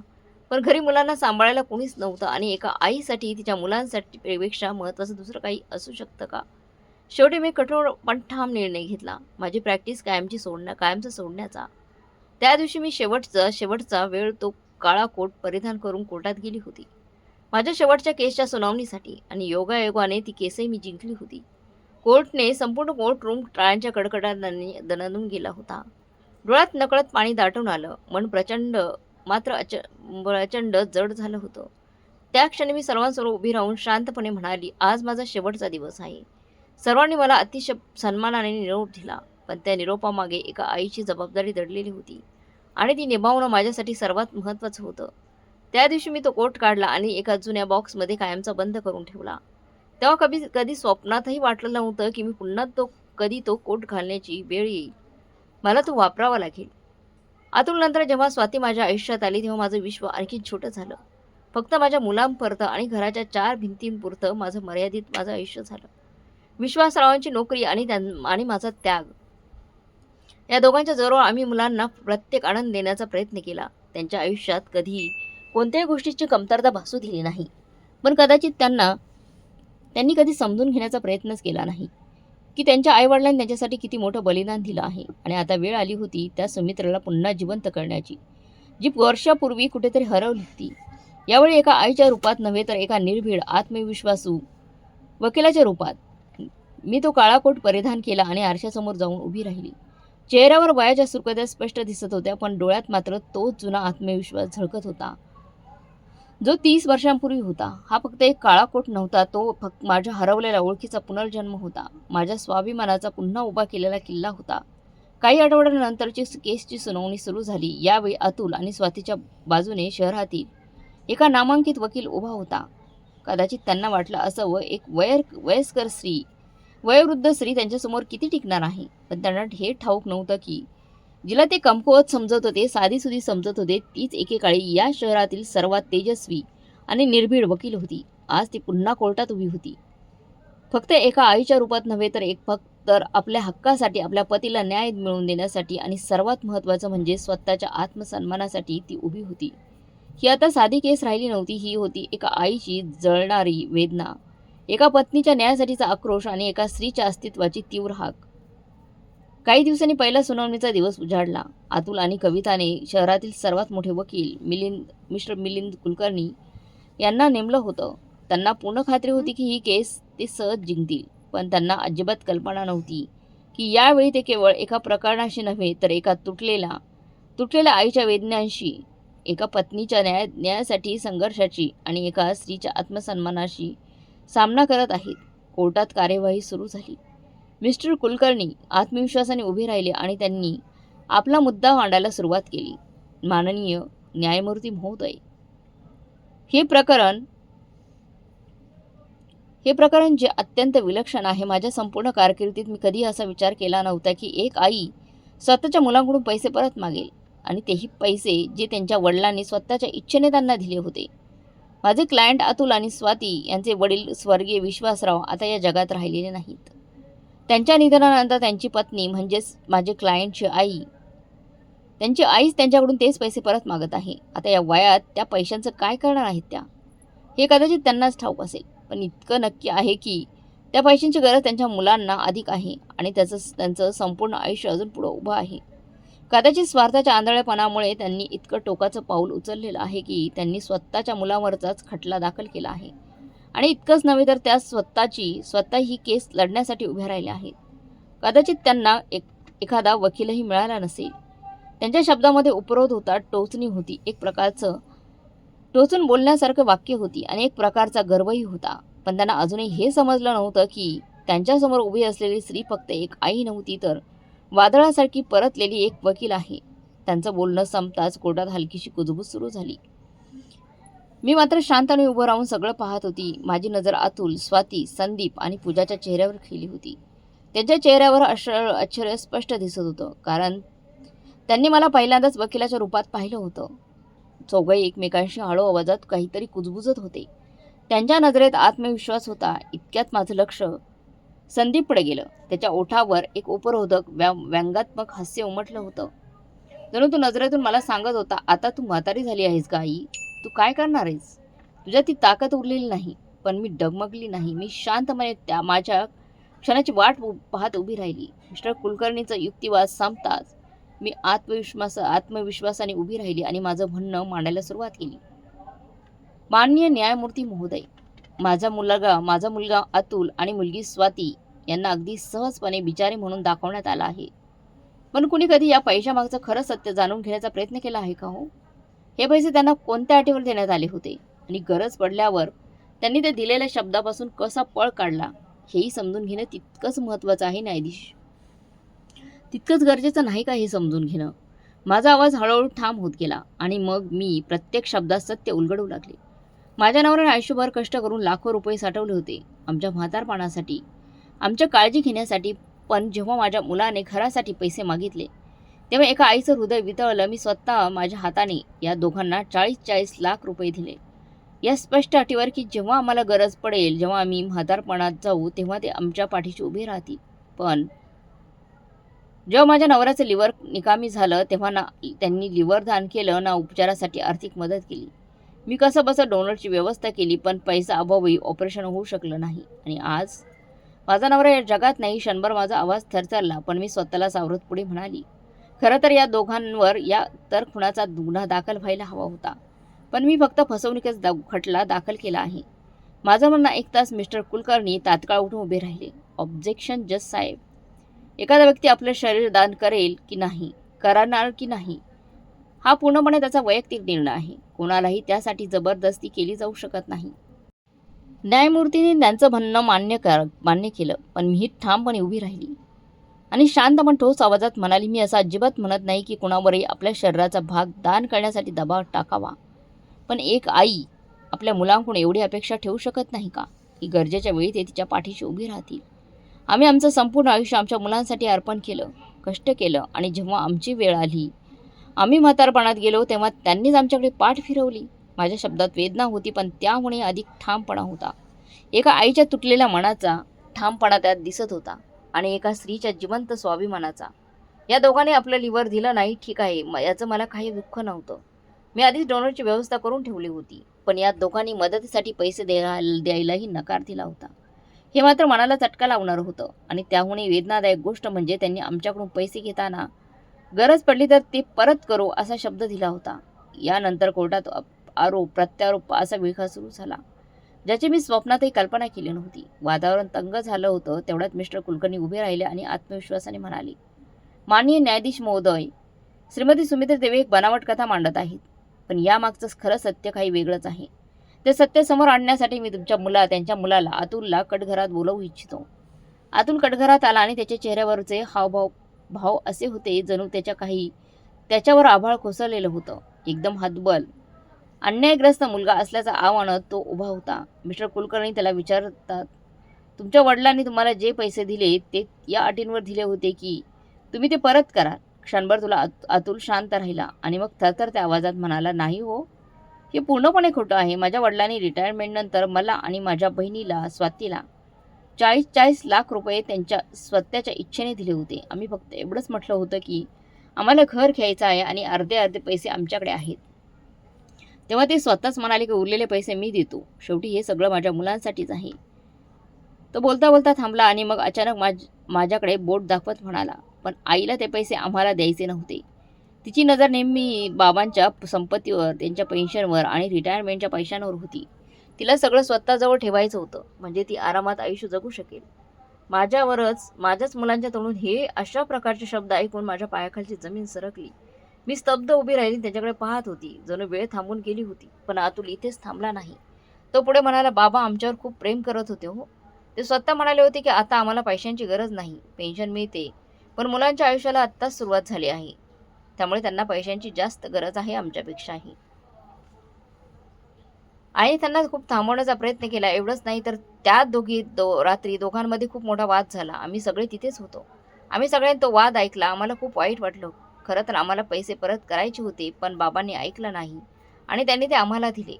पण घरी मुलांना सांभाळायला कोणीच नव्हतं आणि एका आईसाठी तिच्या मुलांसाठी पेक्षा महत्त्वाचं दुसरं काही असू शकतं का? शेवटी मी कठोर पण ठाम निर्णय घेतला. माझी प्रॅक्टिस कायमचं सोडण्याचा. त्या दिवशी मी शेवटचा वेळ तो काळा कोट परिधान करून कोर्टात गेली होती. माझ्या शेवटच्या केसच्या सुनावणीसाठी आणि योगायोगाने ती केसही मी जिंकली होती. कोर्टने संपूर्ण कोर्ट रूम टाळ्यांच्या कडकडाटाने दणाणून गेला होता. डोळ्यात नकळत पाणी दाटून आलं. मन प्रचंड जड झालं होतं. त्या क्षणी मी सर्वांसमोर उभी राहून शांतपणे म्हणाली, "आज माझा शेवटचा दिवस आहे." सर्वांनी मला अतिशय सन्मानाने निरोप दिला. पण त्या निरोपामागे एका आईची जबाबदारी दडलेली होती आणि ती निभावणं माझ्यासाठी सर्वात महत्त्वाचं होतं. त्या दिवशी मी तो कोट काढला आणि एका जुन्या बॉक्समध्ये कायमचा बंद करून ठेवला. तेव्हा कधी स्वप्नातही वाटलं नव्हतं की मी पुन्हा तो कोट घालण्याची वेळ येईल. मला तो वापरावा लागेल. अतुलनंतर जेव्हा स्वाती माझ्या आयुष्यात आली तेव्हा माझं विश्व आणखी छोटं झालं. फक्त माझ्या मुलांपुरतं आणि घराच्या 4 भिंतींपुरतं माझं आयुष्य झालं. विश्वासरावांची नोकरी आणि माझा त्याग या दोघांच्या जोरावर आम्ही मुलांना प्रत्येक आनंद देण्याचा प्रयत्न केला. त्यांच्या आयुष्यात कधीही कोणत्याही गोष्टीची कमतरता भासू दिली नाही. पण कदाचित त्यांनी कधी समजून घेण्याचा प्रयत्नच केला नाही की त्यांच्या आईवडिलांनी त्यांच्यासाठी किती मोठं बलिदान दिलं आहे. आणि आता वेळ आली होती त्या सुमित्राला पुन्हा जिवंत करण्याची, जी वर्षापूर्वी कुठेतरी हरवली होती. यावेळी एका आईच्या रूपात नव्हे तर एका निर्भीड आत्मविश्वासू वकिलाच्या रूपात. मी तो काळा कोट परिधान केला आणि आरशासमोर जाऊन उभी राहिली. चेहऱ्यावर वयाच्या सुरकुत्या स्पष्ट दिसत होत्या, पण डोळ्यात मात्र तोच जुना आत्मविश्वास झळकत होता जो 30 वर्षांपूर्वी होता. हा फक्त एक काळा कोट नव्हता, तो फक्त माझ्या हरवलेल्या ओळखीचा पुनर्जन्म होता. माझ्या स्वाभिमानाचा पुन्हा उभा केलेला किल्ला होता. काही आठवड्यांनंतरची केसची सुनावणी सुरू झाली. यावेळी अतुल आणि स्वातीच्या बाजूने शहरातील एका नामांकित वकील उभा होता. कदाचित त्यांना वाटलं असावं, एक वयोवृद्ध स्त्री त्यांच्यासमोर किती टिकणार आहे. पण त्यांना हे ठाऊक नव्हतं की जिला ते कमकुवत समजत होते, साधीसुधी समजत होते, तीच एकेकाळी या शहरातील सर्वात तेजस्वी आणि निर्भीड वकील होती. आज ती पुन्हा कोर्टात उभी होती. फक्त एका आईच्या रूपात नव्हे तर आपल्या हक्कासाठी, आपल्या पतीला न्याय मिळवून देण्यासाठी आणि सर्वात महत्त्वाचं म्हणजे स्वतःच्या आत्मसन्मानासाठी ती उभी होती. ही आता साधी केस राहिली नव्हती. ही होती एका आईची जळणारी वेदना, एका पत्नीच्या न्यायासाठीचा आक्रोश आणि एका स्त्रीच्या अस्तित्वाची तीव्र हाक. काही दिवसांनी पहिला सुनावणीचा दिवस उजाडला. अतुल आणि कविताने शहरातील सर्वात मोठे वकील मिस्टर मिलिंद कुलकर्णी यांना नेमलं होतं. त्यांना पूर्ण खात्री होती की ही केस ते सहज जिंकतील. पण त्यांना अजिबात कल्पना नव्हती की यावेळी ते केवळ एका प्रकरणाशी नव्हे तर एका तुटलेल्या आईच्या वेदनांशी, एका पत्नीच्या न्यायासाठी संघर्षाची आणि एका स्त्रीच्या आत्मसन्मानाशी सामना करत आहेत. कोर्टात कार्यवाही सुरू झाली. मिस्टर कुलकर्णी आत्मविश्वासाने उभे राहिले आणि त्यांनी आपला मुद्दा मांडायला सुरुवात केली. माननीय न्यायमूर्ती महोदय, हे प्रकरण जे अत्यंत विलक्षण आहे. माझ्या संपूर्ण कारकिर्दीत मी कधी असा विचार केला नव्हता की एक आई स्वतःच्या मुलांकडून पैसे परत मागेल, आणि तेही पैसे जे त्यांच्या वडिलांनी स्वतःच्या इच्छेने त्यांना दिले होते. माझे क्लायंट अतुल आणि स्वाती यांचे वडील स्वर्गीय विश्वासराव आता या जगात राहिलेले नाहीत. त्यांच्या निधनानंतर त्यांची पत्नी म्हणजेच माझे क्लायंटची त्यांची आईच त्यांच्याकडून तेच पैसे परत मागत आहे. आता या वयात त्या पैशांचं काय करणार आहेत त्या, हे कदाचित त्यांनाच ठाऊक असेल. पण इतकं नक्की आहे की त्या पैशांची गरज त्यांच्या मुलांना अधिक आहे आणि त्यांचं संपूर्ण आयुष्य अजून पुढं उभं आहे. कदाचित स्वार्थाच्या आंधळेपणामुळे त्यांनी इतकं टोकाचं पाऊल उचललेलं आहे की त्यांनी स्वतःच्या मुलावरचाच खटला दाखल केला आहे. आणि इतकंच नव्हे तर त्या स्वतः ही केस लढण्यासाठी उभ्या राहिल्या आहेत. कदाचित त्यांना एखादा वकीलही मिळाला नसेल. त्यांच्या शब्दामध्ये उपरोध होता, टोचणी होती, एक प्रकारचं टोचून बोलण्यासारखं वाक्य होती आणि एक प्रकारचा गर्वही होता. पण त्यांना अजूनही हे समजलं नव्हतं की त्यांच्यासमोर उभी असलेली स्त्री फक्त एक आई नव्हती, तर वादळासारखी परतलेली एक वकील आहे. त्यांचं बोलणं संपताच कोर्टात हलकीशी कुजबूज सुरू झाली. मी मात्र शांतपणे उभं राहून सगळं पाहत होती. माझी नजर अतुल, स्वाती, संदीप आणि पूजाच्या चेहऱ्यावर खेळली होती. त्यांच्या चेहऱ्यावर आश्चर्य स्पष्ट दिसत होतं, कारण त्यांनी मला पहिल्यांदाच वकिलाच्या रूपात पाहिलं होतं. चौघही एकमेकांशी हळू आवाजात काहीतरी कुजबुजत होते. त्यांच्या नजरेत आत्मविश्वास होता. इतक्यात माझं लक्ष संदीपकडे गेलं. त्याच्या ओठावर एक उपरोधक व्यंगात्मक हास्य उमटलं होतं. जणू तो नजरेतून मला सांगत होता, आता तू म्हातारी झाली आहेस का आई? तू काय करणार आहेस? तुझ्यात ती ताकद उरलेली नाही. पण मी डगमगली नाही. मी शांतपणे त्या माझ्या क्षणाची वाट पाहत उभी राहिली. मिस्टर कुलकर्णीचा युक्तिवाद संपताच मी आत्मविश्वासाने उभी राहिली आणि माझं म्हणणं मांडायला सुरुवात केली. माननीय न्यायमूर्ती महोदय, माझा मुलगा अतुल आणि मुलगी स्वाती यांना अगदी सहजपणे बिचारी म्हणून दाखवण्यात आला आहे. पण कुणी कधी या पैशामागचं खरं सत्य जाणून घेण्याचा प्रयत्न केला आहे का हो? हे पैसे त्यांना कोणत्या अटीवर देण्यात आले होते आणि गरज पडल्यावर त्यांनी ते दिलेल्या शब्दापासून कसा पळ काढला हेही समजून घेणं तितकंच महत्त्वाचं आहे न्यायाधीश. तितकंच गरजेचं नाही का हे समजून घेणं? माझा आवाज हळूहळू ठाम होत गेला आणि मग मी प्रत्येक शब्दात सत्य उलगडू लागले. माझ्या नवऱ्याने आयुष्यभर कष्ट करून लाखो रुपये साठवले होते आमच्या म्हातारपणासाठी, आमच्या काळजी घेण्यासाठी. पण जेव्हा माझ्या मुलाने घरासाठी पैसे मागितले तेव्हा एका आईचं हृदय वितळलं. मी स्वतः माझ्या हाताने या दोघांना 40-40 लाख रुपये दिले, या स्पष्ट अटीवर की जेव्हा आम्हाला गरज पडेल, जेव्हा आम्ही म्हातारपणात जाऊ, तेव्हा ते आमच्या पाठीशी उभे राहतील. पण जेव्हा माझ्या नवऱ्याचं लिव्हर निकामी झालं तेव्हा ना त्यांनी लिव्हर दान केलं, ना उपचारासाठी आर्थिक मदत केली. मी कसंबसं डोनरची व्यवस्था केली, पण पैसा अभावी ऑपरेशन होऊ शकलं नाही. आणि आज माझा नवरा या जगात नाही. क्षणभर माझा आवाज थरथरला, पण मी स्वतःला सावरत पुढे म्हणाली, खरं तर या दोघांवर तर खुनाचा गुन्हा दाखल व्हायला हवा होता, पण मी फक्त फसवणुकीचा खटला दाखल केला आहे. माझं म्हणणं ऐकताच मिस्टर कुलकर्णी तात्काळ उठून उभे राहिले. ऑब्जेक्शन जज साहेब, एखादा व्यक्ती आपलं शरीर दान करेल की नाही, करणार की नाही, हा पूर्णपणे त्याचा वैयक्तिक निर्णय आहे. कोणालाही त्यासाठी जबरदस्ती केली जाऊ शकत नाही. न्यायमूर्तींनी त्यांचं म्हणणं मान्य केलं, पण मी ठामपणे उभी राहिली आणि शांत पण ठोस आवाजात म्हणाली, मी असं अजिबात म्हणत नाही की कुणावरही आपल्या शरीराचा भाग दान करण्यासाठी दबाव टाकावा. पण एक आई आपल्या मुलांकडून एवढी अपेक्षा ठेवू शकत नाही का की गरजेच्या वेळी ते तिच्या पाठीशी उभी राहतील? आम्ही आमचं संपूर्ण आयुष्य आमच्या मुलांसाठी अर्पण केलं, कष्ट केलं, आणि जेव्हा आमची वेळ आली, आम्ही म्हातारपणात गेलो, तेव्हा त्यांनीच आमच्याकडे पाठ फिरवली. माझ्या शब्दात वेदना होती, पण त्याहूनही अधिक ठामपणा होता. एका आईच्या तुटलेल्या मनाचा ठामपणा त्यात दिसत होता आणि एका स्त्रीच्या जिवंत स्वाभिमानाचा. या दोघांनी आपलं लिव्हर दिलं नाही, ठीक आहे, याचं मला काही दुःख नव्हतं. मी आधीच डोनरची व्यवस्था करून ठेवली होती. पण या दोघांनी मदतीसाठी पैसे द्यायलाही नकार दिला होता. हे मात्र मनाला चटका लावणारं होतं. आणि त्याहूनही वेदनादायक गोष्ट म्हणजे त्यांनी आमच्याकडून पैसे घेताना गरज पडली तर ते परत करू असा शब्द दिला होता. यानंतर कोर्टात आरोप प्रत्यारोप असा विळखा सुरू झाला, ज्याची मी स्वप्नातही कल्पना केली नव्हती. वातावरण तंग झालं होतं. तेवढ्यात मिस्टर कुलकर्णी उभे राहिले आणि आत्मविश्वासाने म्हणाले, माननीय न्यायाधीश महोदय, श्रीमती सुमित्रा देवी एक बनावट कथा मांडत आहेत, पण यामागचं खरं सत्य काही वेगळंच आहे. ते सत्य समोर आणण्यासाठी मी त्यांच्या मुलाला अतुलला कटघरात बोलवू इच्छितो. अतुल कटघरात आला आणि त्याच्या चेहऱ्यावरचे भाव असे होते जणू त्याच्यावर आभाळ कोसळलेलं होतं. एकदम हतबल, अन्यायग्रस्त मुलगा असल्याचा आव आणत तो उभा होता. मिस्टर कुलकर्णी त्याला विचारतात, तुमच्या वडिलांनी तुम्हाला जे पैसे दिले ते या अटींवर दिले होते की तुम्ही ते परत करा? क्षणभर अतुल शांत राहिला आणि मग थरथरत्या आवाजात म्हणाला, नाही हो, हे पूर्णपणे खोटं आहे. माझ्या वडिलांनी रिटायरमेंटनंतर मला आणि माझ्या बहिणीला स्वातीला 40-40 लाख रुपये त्यांच्या स्वतःच्या इच्छेने दिले होते. आम्ही फक्त एवढंच म्हटलं होतं की आम्हाला घर घ्यायचं आहे आणि अर्धे पैसे आमच्याकडे आहेत. तेव्हा ते स्वतःच म्हणाले की उरलेले पैसे मी देतो. शेवटी हे सगळं माझ्या मुलांसाठीच आहे. तो बोलता बोलता थांबला आणि मग अचानक माझ्याकडे बोट दाखवत म्हणाला, पण आईला ते पैसे आम्हाला द्यायचे नव्हते. तिची नजर नेहमी बाबांच्या संपत्तीवर, त्यांच्या पेन्शनवर आणि रिटायरमेंटच्या पैशांवर होती. तिला सगळं स्वतःजवळ ठेवायचं होतं, म्हणजे ती आरामात आयुष्य जगू शकेल. माझ्याच मुलांच्या तोंडून हे अशा प्रकारचे शब्द ऐकून माझ्या पायाखालची जमीन सरकली. मी स्तब्ध उभी राहिली, त्याच्याकडे पाहत होती, जणू वेळ थांबून गेली होती. पण अतुल इथेच थांबला नाही. तो पुढे म्हणाला, बाबा आमच्यावर खूप प्रेम करत होते हो. ते स्वतः म्हणाले होते की आता आम्हाला पैशांची गरज नाही, पेन्शन मिळते, पण मुलांच्या आयुष्याला आत्ताच सुरुवात झाली आहे, त्यामुळे त्यांना पैशांची जास्त गरज आहे आमच्यापेक्षाही. आईने त्यांना खूप थांबवण्याचा प्रयत्न केला. एवढंच नाही तर त्या रात्री दोघांमध्ये खूप मोठा वाद झाला. आम्ही सगळे तिथेच होतो. आम्ही सगळ्यांनी तो वाद ऐकला. आम्हाला खूप वाईट वाटलं. खरं तर आम्हाला पैसे परत करायचे होते, पण बाबांनी ऐकलं नाही आणि त्यांनी ते आम्हाला दिले.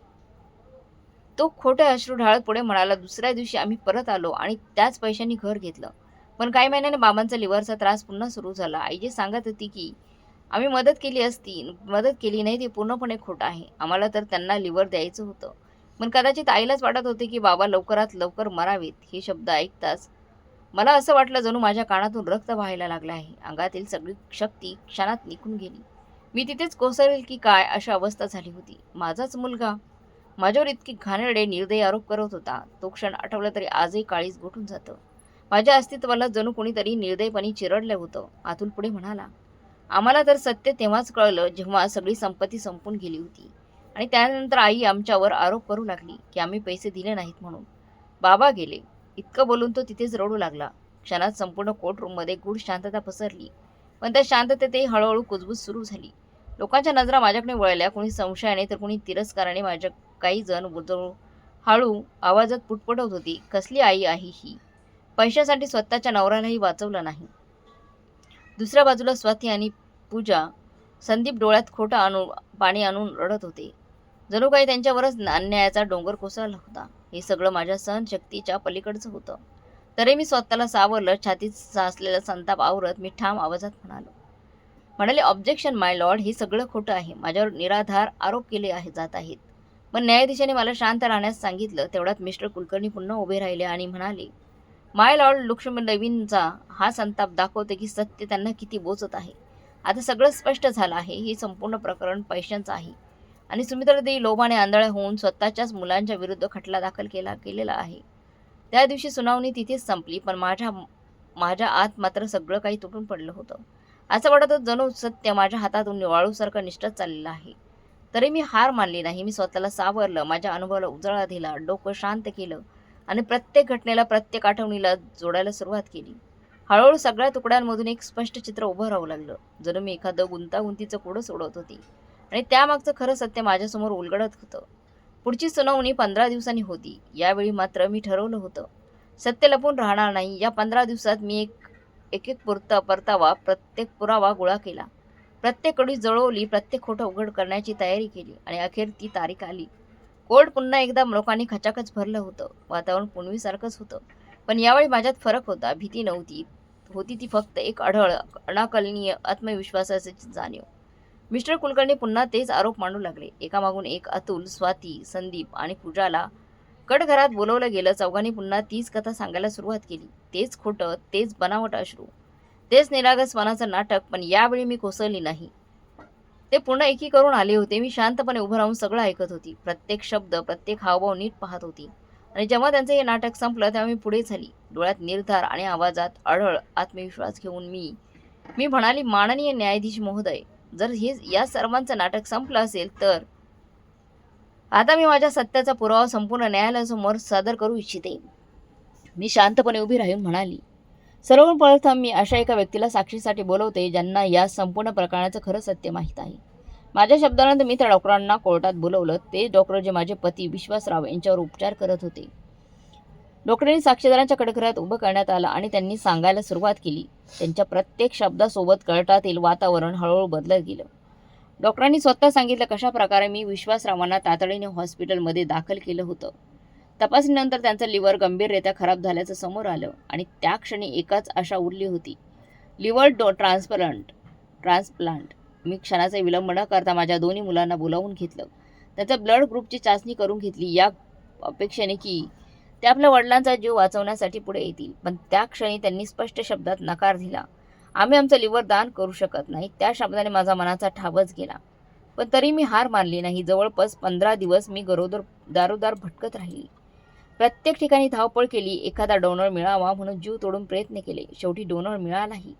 तो खोटे अश्रू ढाळत पुढे म्हणाला, दुसऱ्या दिवशी आम्ही परत आलो आणि त्याच पैशांनी घर घेतलं. पण काही महिन्याने बाबांचा लिव्हरचा त्रास पुन्हा सुरू झाला. आई जी सांगत होती की आम्ही मदत केली नाही ते पूर्णपणे खोटं आहे. आम्हाला तर त्यांना लिव्हर द्यायचं होतं. पण कदाचित आईलाच वाटत होते की बाबा लवकरात लवकर मरावेत. हे शब्द ऐकताच मला असं वाटलं जणू माझ्या कानातून रक्त वाहायला लागलं आहे. अंगातील सगळी शक्ती क्षणात निघून गेली. मी तिथेच कोसळेल की काय अशा अवस्था झाली होती. माझाच मुलगा माझ्यावर इतकी घाणेरडे निर्दयी आरोप करत होता. तो क्षण आठवला तरी आजही काळीज गोठून जातं. माझ्या अस्तित्वाला जणू कोणीतरी निर्दयीपणे चिरडलं होतं. अतुल पुढे म्हणाला, आम्हाला तर सत्य तेव्हाच कळलं जेव्हा सगळी संपत्ती संपून गेली होती आणि त्यानंतर आई आमच्यावर आरोप करू लागली की आम्ही पैसे दिले नाहीत म्हणून. बाबा गेले. इतकं बोलून तो तिथेच रडू लागला. क्षणात संपूर्ण कोर्टरूममध्ये गूढ शांतता पसरली. पण त्या शांततेतही हळूहळू कुजबूज सुरू झाली. लोकांच्या नजरा माझ्याकडे वळल्या. कोणी संशयाने तर कोणी तिरस्काराने. काही जण जणू हळू आवाजात पुटपुटत होती, कसली आई आहे ही? पैशासाठी स्वतःच्या नवऱ्यालाही वाचवलं नाही. दुसऱ्या बाजूला स्वाती आणि पूजा, संदीप डोळ्यात पाणी आणून रडत होते. जणू काही त्यांच्यावरच अन्यायाचा डोंगर कोसळला होता. हे सगळं माझ्या सहनशक्तीच्या पलीकडचं होतं. तरी मी स्वतःला सावरलं. छातीत साचलेला संताप आवरत मी ठाम आवाजात म्हणाले, ऑब्जेक्शन माय लॉर्ड, हे सगळं खोटं आहे. माझ्यावर निराधार आरोप जात आहेत. पण न्यायाधीशाने मला शांत राहण्यास सांगितलं. तेवढ्यात मिस्टर कुलकर्णी पुन्हा उभे राहिले आणि म्हणाले, माय लॉर्ड, लक्ष्मणदेवींचा हा संताप दाखवते की सत्य त्यांना किती बोचत आहे. आता सगळं स्पष्ट झालं आहे. हे संपूर्ण प्रकरण पैशांचं आहे आणि सुमित्रादेवी लोभाने आंधळ्या होऊन स्वतःच्याच मुलांच्या विरुद्ध खटला दाखल केलेला आहे. त्या दिवशी सुनावणी तिथेच संपली. पण माझ्या आत मात्र सगळं काही तुटून पडलं होतं. असं वाटत होतं जणू सत्य माझ्या हातातून वाळूसारखं निष्ठत चाललेलं आहे. तरी मी हार मानली नाही. मी स्वतःला सावरलं. माझ्या अनुभवाला उजाळा दिला. डोकं शांत केलं आणि प्रत्येक घटनेला, प्रत्येक आठवणीला जोडायला सुरुवात केली. हळूहळू सगळ्या तुकड्यांमधून एक स्पष्ट चित्र उभं राहू लागलं. जणू मी एखादं गुंतागुंतीचं कोडं सोडवत होती आणि त्यामागचं खरं सत्य माझ्यासमोर उलगडत होतं. पुढची सुनावणी 15 दिवसांनी होती. यावेळी मात्र मी ठरवलं होतं, सत्य लपून राहणार नाही. या 15 दिवसात मी एक एक प्रत्येक पुरावा गोळा केला. प्रत्येक कडी जळवली. प्रत्येक खोटं उघड करण्याची तयारी केली आणि अखेर ती तारीख आली. कोर्ट पुन्हा एकदा लोकांनी खचाखच भरलं होतं. वातावरण पूर्वीसारखंच होतं. पण यावेळी माझ्यात फरक होता. भीती नव्हती. होती ती फक्त एक अनाकलनीय आत्मविश्वासाची जाणीव. मिस्टर कुलकर्णी पुन्हा तेच आरोप मांडू लागले. एकामागून एक. अतुल, स्वाती, संदीप आणि पूजाला कटघरात बोलवलं गेलं. चौघांनी पुन्हा तीच कथा सांगायला सुरुवात केली. तेच खोटं, तेच बनावट अश्रू, तेच निरागसपणाचं नाटक. पण यावेळी मी कोसळली नाही. ते पूर्ण एकी करून आले होते. मी शांतपणे उभं राहून सगळं ऐकत होती. प्रत्येक शब्द, प्रत्येक हावभाव नीट पाहत होती. आणि जेव्हा त्यांचं हे नाटक संपलं तेव्हा मी पुढे झाली. डोळ्यात निर्धार आणि आवाजात अढळ आत्मविश्वास घेऊन मी म्हणाली, माननीय न्यायाधीश महोदय, जर या सर्वांचं नाटक संपलं असेल तर आता मी माझ्या सत्याचा पुरावा संपूर्ण न्यायालयासमोर सादर करू इच्छिते. मी शांतपणे उभी राहून म्हणाली, सर्वप्रथम मी अशा एका व्यक्तीला साक्षीसाठी बोलवते ज्यांना या संपूर्ण प्रकरणाचं खरं सत्य माहीत आहे. माझ्या शब्दानंतर मी त्या डॉक्टरांना कोर्टात बोलवलं. ते डॉक्टर जे माझे पती विश्वासराव यांच्यावर उपचार करत होते. डॉक्टरांनी साक्षीदारांच्या कडघरात उभं करण्यात आलं आणि त्यांनी सांगायला सुरुवात केली. त्यांच्या प्रत्येक शब्दासोबत कोर्टातील वातावरण हळूहळू बदलत गेलं. डॉक्टरांनी स्वतः सांगितलं कशा प्रकारे मी विश्वासरावांना तातडीने हॉस्पिटलमध्ये दाखल केलं होतं. तपासणीनंतर त्यांचं लिव्हर गंभीररित्या खराब झाल्याचं समोर आलं आणि त्या क्षणी एकच आशा उरली होती, लिव्हर ट्रान्सप्लांट. मी क्षणाचा विलंब न करता माझ्या दोन्ही मुलांना बोलावून घेतलं. त्याचं ब्लड ग्रुपची चाचणी करून घेतली, या अपेक्षेने की ते आपल्या वडिलांचा जीव वाचवण्यासाठी पुढे येतील. पण त्या क्षणी त्यांनी स्पष्ट शब्दात नकार दिला. आम्ही आमचं लिव्हर दान करू शकत नाही. त्या शब्दाने माझा मनाचा ठावच गेला. पण तरी मी हार मानली नाही. जवळपास 15 दिवस मी दारोदार भटकत राहिली. प्रत्येक ठिकाणी धावपळ केली. एखादा डोनर मिळावा म्हणून जीव तोडून प्रयत्न केले. शेवटी डोनर मिळालाही.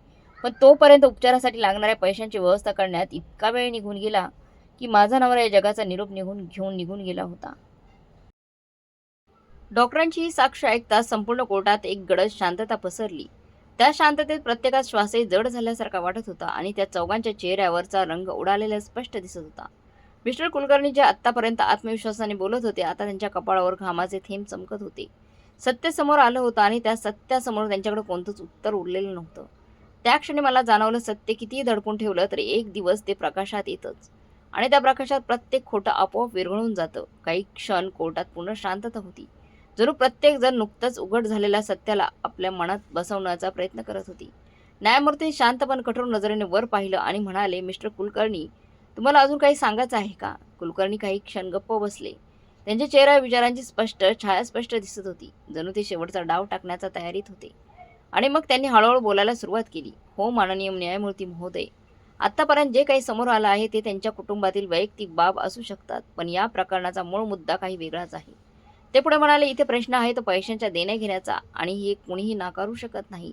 पण तोपर्यंत उपचारासाठी लागणाऱ्या पैशांची व्यवस्था करण्यात इतका वेळ निघून गेला की माझा नवरा या जगाचा निरोप घेऊन निघून गेला होता. डॉक्टरांची ही साक्ष ऐकताच संपूर्ण कोर्टात एक गडद शांतता पसरली. त्या शांततेत प्रत्येकाचा श्वासही जड झाल्यासारखा वाटत होता आणि त्या चौघांच्या चेहऱ्यावरचा रंग उडालेला स्पष्ट दिसत होता. मिस्टर कुलकर्णी जे आत्तापर्यंत आत्मविश्वासाने बोलत होते, आता त्यांच्या कपाळावर घामाचे थेंब चमकत होते. सत्य समोर आलं होतं आणि त्या सत्यासमोर त्यांच्याकडे कोणतंच उत्तर उरलेलं नव्हतं. त्या क्षणी मला जाणवलं, सत्य कितीही दडपून ठेवलं तरी एक दिवस ते प्रकाशात येतच आणि त्या प्रकाशात प्रत्येक खोटं आपोआप विरघळून जातं. काही क्षण कोर्टात पूर्ण शांतता होती. जणू प्रत्येक जण नुकतंच उघड झालेल्या सत्याला आपल्या मनात बसवण्याचा प्रयत्न करत होती. न्यायमूर्ती शांत पण कठोर नजरेने वर पाहिलं आणि म्हणाले, मिस्टर कुलकर्णी, तुम्हाला अजून काही सांगायचं आहे का? कुलकर्णी काही क्षण गप्प बसले. त्यांच्या चेहऱ्यावर विचारांची स्पष्ट छाया स्पष्ट दिसत होती. जणू ते शेवटचा डाव टाकण्याच्या तयारीत होते. आणि मग त्यांनी हळूहळू बोलायला सुरुवात केली. हो माननीय न्यायमूर्ती महोदय, आतापर्यंत जे काही समोर आलं आहे ते त्यांच्या कुटुंबातील वैयक्तिक बाब असू शकतात, पण या प्रकरणाचा मूळ मुद्दा काही वेगळाच आहे. ते पुढे म्हणाले, इथे प्रश्न आहे तो पैशांच्या देण्या घेण्याचा आणि हे कुणीही नाकारू शकत नाही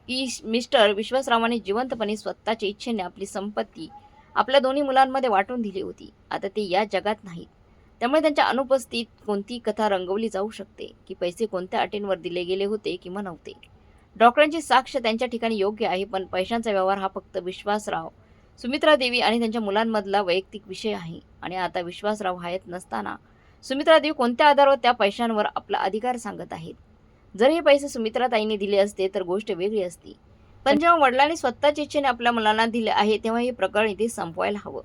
की मिस्टर विश्वासरावांनी जिवंतपणे स्वतःच्या इच्छेने आपली संपत्ती आपल्या दोन्ही मुलांमध्ये वाटून दिली होती. आता ते या जगात नाहीत. त्यामुळे त्यांच्या अनुपस्थित कोणती कथा रंगवली जाऊ शकते की पैसे कोणत्या अटींवर दिले गेले होते किंवा नव्हते. डॉक्टरांची साक्ष त्यांच्या ठिकाणी योग्य आहे, पण पैशांचा व्यवहार हा फक्त विश्वासराव, सुमित्रा देवी आणि त्यांच्या मुलांमधला वैयक्तिक विषय आहे. आणि आता विश्वासराव हयात नसताना सुमित्रा देवी कोणत्या आधारावर त्या पैशांवर आपला अधिकार सांगत आहेत? जर हे पैसे सुमित्राताईंनी दिले असते तर गोष्ट वेगळी असती. पण जेव्हा वडिलांनी स्वतःच्या इच्छेने आपल्या मुलांना दिले आहे तेव्हा हे प्रकरण इथे संपवायला हवं.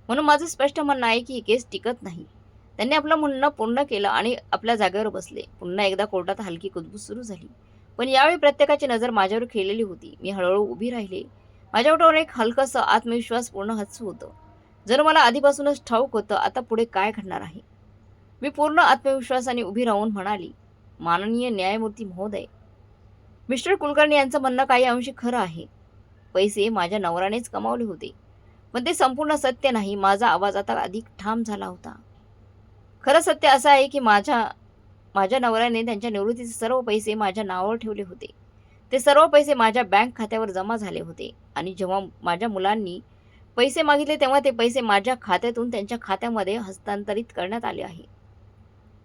म्हणून माझं स्पष्ट म्हणणं आहे की ही केस टिकत नाही. त्यांनी आपलं म्हणणं पूर्ण केलं आणि आपल्या जागेवर बसले. पुन्हा एकदा कोर्टात हलकी कुजबूज सुरू झाली. पण यावेळी प्रत्येकाची नजर माझ्यावर खेळलेली होती. मी हळूहळू उभी राहिले. माझ्या ओठावर एक हलकंसं आत्मविश्वासपूर्ण हसू होतं. जर मला आधीपासूनच ठाऊक होतं आता पुढे काय घडणार आहे. मी पूर्ण आत्मविश्वासाने उभी राहून म्हणाली, माननीय न्यायमूर्ती महोदय, मिस्टर कुलकर्णी यांचं म्हणणं काही अंशी खरं आहे. पैसे माझ्या नवऱ्यानेच कमावले होते, पण ते संपूर्ण सत्य नाही. माझा आवाज आता अधिक ठाम झाला होता. खरं सत्य असं आहे की माझ्या नवऱ्याने त्यांच्या निवृत्तीचे सर्व पैसे माझ्या नावावर ठेवले होते. ते सर्व पैसे माझ्या बँक खात्यावर जमा झाले होते आणि जेव्हा माझ्या मुलांनी पैसे मागितले तेव्हा ते पैसे माझ्या खात्यातून त्यांच्या खात्यामध्ये हस्तांतरित करण्यात आले आहे.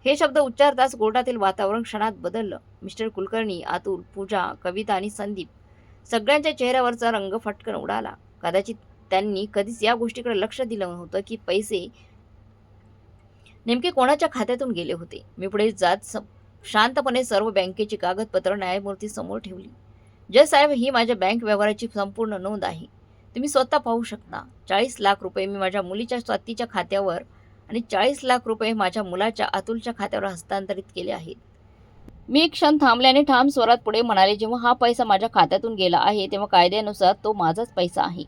हे शब्द उच्चारताच कोर्टातील वातावरण क्षणात बदललं. मिस्टर कुलकर्णी, अतुल, पूजा, कविता आणि संदीप सगळ्यांच्या चेहऱ्यावरचा रंग फटकन उडाला. कदाचित त्यांनी कधीच या गोष्टीकडे लक्ष दिलं नव्हतं की पैसे नेमके कोणाच्या खात्यातून गेले होते. मी पुढे जात शांतपणे सर्व बँकेची कागदपत्र न्यायमूर्ती समोर ठेवली. जज साहेब, ही माझ्या बँक व्यवहाराची संपूर्ण नोंद आहे. तुम्ही स्वतः पाहू शकता. 40 लाख रुपये मी माझ्या मुलीच्या स्वातीच्या खात्यावर आणि 40 लाख रुपये माझ्या मुलाच्या अतुलच्या खात्यावर हस्तांतरित केले आहेत. मी एक क्षण थांबल्याने ठाम स्वरात पुढे म्हणाले, जेव्हा हा पैसा माझ्या खात्यातून गेला आहे तेव्हा कायद्यानुसार तो माझाच पैसा आहे.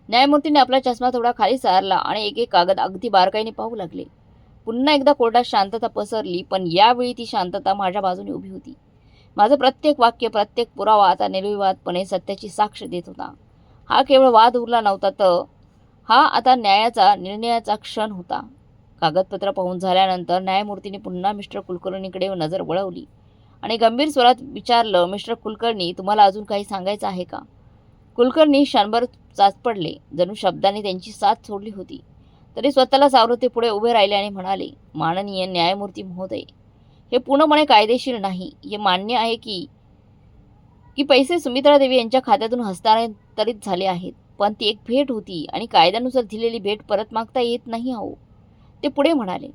न्यायमूर्तीने आपला चष्मा थोडा खाली सारला आणि एक एक कागद अगदी बारकाईने पाहू लागले. पुन्हा एकदा कोर्टात शांतता पसरली, पण यावेळी ती शांतता माझ्या बाजूने उभी होती. माझं प्रत्येक वाक्य, प्रत्येक पुरावा आता निर्विवादपणे सत्याची साक्ष देत होता. हा केवळ वाद उरला नव्हता, तर हा आता न्यायाचा निर्णयाचा क्षण होता. कागदपत्र पाहून झाल्यानंतर न्यायमूर्तीने पुन्हा मिस्टर कुलकर्णीकडे नजर वळवली आणि गंभीर स्वरात विचारलं, मिस्टर कुलकर्णी, तुम्हाला अजून काही सांगायचं आहे का? कुलकर्णी क्षणभर चाचपडले. जणू शब्दांनी त्यांची साथ सोडली होती. तरी स्वतःला सावरत ते पुढे उभे राहिले आणि म्हणाले, माननीय न्यायमूर्ती महोदय, हे पूर्णपणे कायदेशीर नाही. हे मान्य आहे की की पैसे सुमित्रा देवी यांच्या खात्यातून हस्तांतरित झाले आहेत, पण ती एक भेट होती आणि कायद्यानुसार दिलेली भेट परत मागता येत नाही. हो, ते पुढे म्हणाले,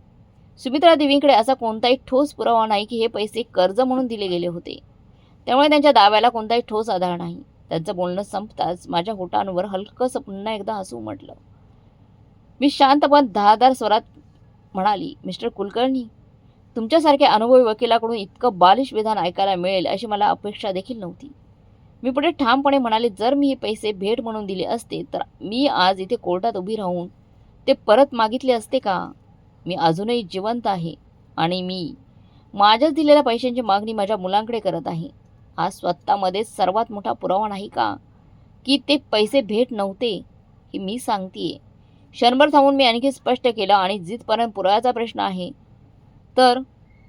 सुमित्रा देवींकडे असा कोणताही ठोस पुरावा नाही की हे पैसे कर्ज म्हणून दिले गेले होते. त्यामुळे त्यांच्या दाव्याला कोणताही ठोस आधार नाही. त्यांचं बोलणं संपताच माझ्या होटांवर हलकंसं पुन्हा एकदा हसू उमटलं. मी शांतपणे धारदार स्वरात म्हणाली, मिस्टर कुलकर्णी, तुमच्यासारख्या अनुभवी वकिलाकडून इतकं बालिश विधान ऐकायला मिळेल अशी मला अपेक्षा देखील नव्हती. मी पुढे ठामपणे म्हणाले, जर मी हे पैसे भेट म्हणून दिले असते तर मी आज इथे कोर्टात उभी राहून ते परत मागितले असते का? मी अजूनही जिवंत आहे आणि मी माझ्याच दिलेल्या पैशांची मागणी माझ्या मुलांकडे करत आहे. हा स्वतःमध्येच सर्वात मोठा पुरावा नाही का की ते पैसे भेट नव्हते? हे मी सांगतेय. क्षणभर थांबून मी आणखी स्पष्ट केलं, आणि जिथपर्यंत पुराव्याचा प्रश्न आहे, तर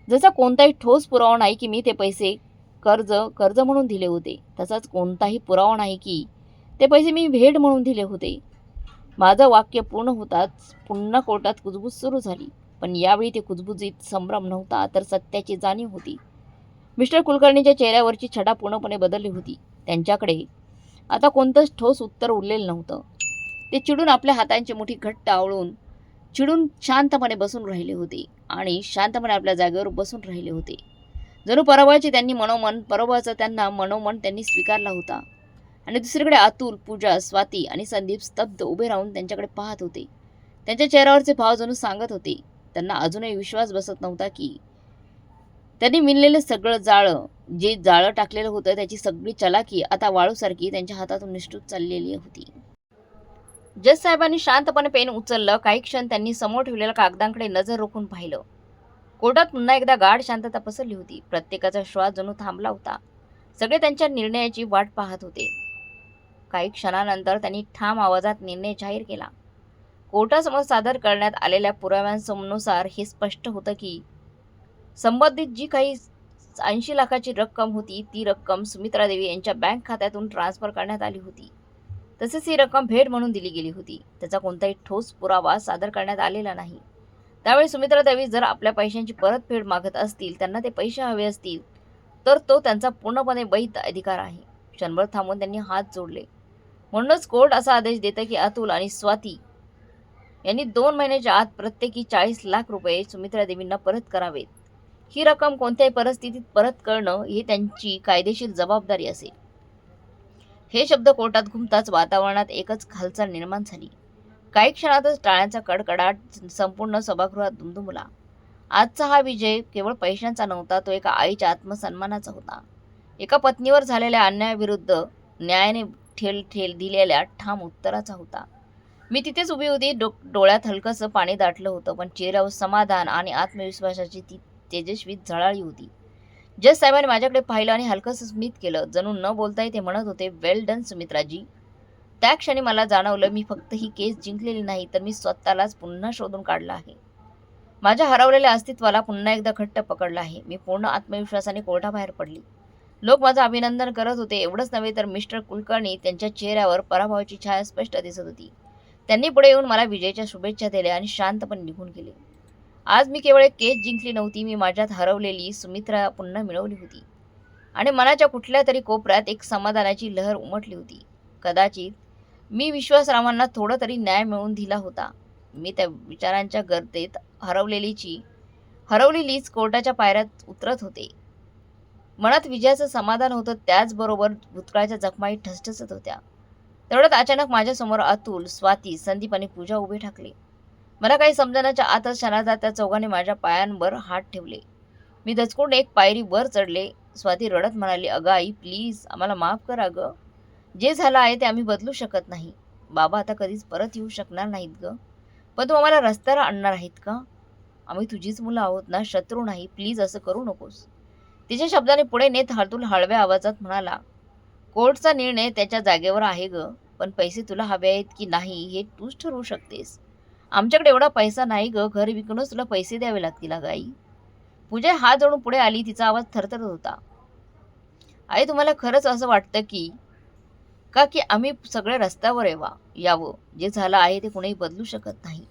जसा कोणताही ठोस पुरावा नाही की मी ते पैसे कर्ज म्हणून दिले होते, तसाच कोणताही पुरावा नाही की ते पैसे मी भेट म्हणून दिले होते. माझं वाक्य पूर्ण होताच पुन्हा कोर्टात कुजबूज सुरू झाली. पण यावेळी ते कुजबुजीत संभ्रम नव्हता, तर सत्याची जाणीव होती. मिस्टर कुलकर्णीच्या चेहऱ्यावरची छटा पूर्णपणे बदलली होती. त्यांच्याकडे आता कोणतंच ठोस उत्तर उरलेलं नव्हतं. ते चिडून आपल्या हातांची मुठी घट्ट आवळून चिडून शांतपणे बसून राहिले होते आणि शांतपणे आपल्या जागेवर बसून राहिले होते. जणू पराभवाचा त्यांना मनोमन त्यांनी स्वीकारला होता. आणि दुसरीकडे अतुल, पूजा, स्वाती आणि संदीप स्तब्ध उभे राहून त्यांच्याकडे पाहत होते. त्यांच्या चेहऱ्यावरचे भाव जणू सांगत होते. त्यांना अजूनही विश्वास बसत नव्हता की त्यांनी विणलेलं सगळं जाळं, जे जाळं टाकलेलं होतं त्याची सगळी चलाकी आता वाळूसारखी त्यांच्या हातातून निसटून चाललेली होती. जज साहेबांनी शांतपणे पेन उचललं. काही क्षण त्यांनी समोर ठेवलेल्या कागदांकडे नजर रोखून पाहिलं. कोर्टात पुन्हा एकदा गाढ शांतता पसरली होती. प्रत्येकाचा श्वास जणू थांबला होता. सगळे त्यांच्या निर्णयाची वाट पाहत होते. काही क्षणानंतर त्यांनी ठाम आवाजात निर्णय जाहीर केला. कोर्टासमोर सादर करण्यात आलेल्या पुराव्यांनुसार हे स्पष्ट होतं की संबंधित जी काही 80 लाखाची रक्कम होती ती रक्कम सुमित्रा देवी यांच्या बँक खात्यातून ट्रान्सफर करण्यात आली होती. तसेच ही रक्कम भेट म्हणून दिली गेली होती. त्याचा कोणताही ठोस पुरावा सादर करण्यात आलेला नाही. त्यावेळी सुमित्रा देवी जर आपल्या पैशांची परतफेड मागत असतील, त्यांना ते पैसे हवे असतील, तर तो त्यांचा पूर्णपणे वैध अधिकार आहे. क्षणभर थांबून त्यांनी हात जोडले. म्हणूनच कोर्ट असा आदेश देतं की अतुल आणि स्वाती यांनी 2 महिन्याच्या आत प्रत्येकी 40 लाख रुपये सुमित्रा देवींना परत करावेत. ही रक्कम कोणत्याही परिस्थितीत परत करणं ही त्यांची कायदेशीर जबाबदारी असेल. हे शब्द कोर्टात घुमताच वातावरणात एकच हालचाल निर्माण झाली. काही क्षणातच टाळ्यांचा कडकडाट संपूर्ण सभागृहात दुमदुमला. आजचा हा विजय केवळ पैशांचा नव्हता, तो एका आईच्या आत्मसन्मानाचा होता. एका पत्नीवर झालेल्या अन्यायाविरुद्ध न्यायाने दिलेल्या ठाम उत्तराचा होता. मी तिथेच उभी होती. डोळ्यात हलकंसं पाणी दाटलं होतं, पण चेहऱ्यावर समाधान आणि आत्मविश्वासाची ती तेजस्वी झळाळी होती. जज साहेबांनी माझ्याकडे पाहिलं आणि हलकंसं स्मित केलं. जणू न बोलताही ते म्हणत होते, वेल डन सुमित्राजी. त्या क्षणी मला जाणवलं, मी फक्त ही केस जिंकलेली नाही, तर मी स्वतःलाच पुन्हा शोधून काढलं आहे. माझ्या हरवलेल्या अस्तित्वाला पुन्हा एकदा घट्ट पकडलं आहे. मी पूर्ण आत्मविश्वासाने कोर्टाबाहेर पडली. लोक माझं अभिनंदन करत होते. एवढंच नव्हे तर मिस्टर कुलकर्णी त्यांच्या चेहऱ्यावर पराभवाची छाया स्पष्ट दिसत होती. त्यांनी पुढे येऊन मला विजयाच्या शुभेच्छा दिल्या आणि शांतपणे निघून गेले. आज मी केवळ एक केस जिंकली नव्हती, मी माझ्यात हरवलेली सुमित्रा पुन्हा मिळवली होती. आणि मनाच्या कुठल्या तरी कोपऱ्यात एक समाधानाची लहर उमटली होती. कदाचित मी विश्वासरावांना थोडा तरी न्याय मिळवून दिला होता. मी त्या विचारांच्या गर्दीत हरवलेलीच कोर्टाच्या पायऱ्यात उतरत होते. मनात विजयाचं समाधान होतं, त्याचबरोबर भूतकाळाच्या जखमाही ठसठसत होत्या. तेवढ्यात अचानक माझ्यासमोर अतुल, स्वाती, संदीप आणि पूजा उभे ठाकले. मला काही समजण्याच्या आतच क्षणार्धात त्या चौघांनी माझ्या पायांवर हात ठेवले. मी दचकून एक पायरी वर चढले. स्वाती रडत म्हणाली, अगं आई, प्लीज आम्हाला माफ कर अगं. जे झालं आहे ते आम्ही बदलू शकत नाही. बाबा आता कधीच परत येऊ शकणार नाहीत गं. पण तू आम्हाला रस्त्यावर आणणार आहेत का? आम्ही तुझीच मुलं आहोत ना, शत्रू नाही. प्लीज असं करू नकोस. तिच्या शब्दाने पुढे नेत अतुल हळव्या आवाजात म्हणाला, कोर्टचा निर्णय त्याच्या जागेवर आहे गं, पण पैसे तुला हवे आहेत की नाही हे तूच ठरवू शकतेस. आमच्याकडे एवढा पैसा नाही गं, घर विकूनच तुला पैसे द्यावे लागतील अगं आई. पूजा हात जोडून पुढे आली. तिचा आवाज थरथरत होता. आई, तुम्हाला खरंच असं वाटतं की आम्ही सगळे रस्त्यावर यावं? जे झालं आहे ते कुणीही बदलू शकत नाही.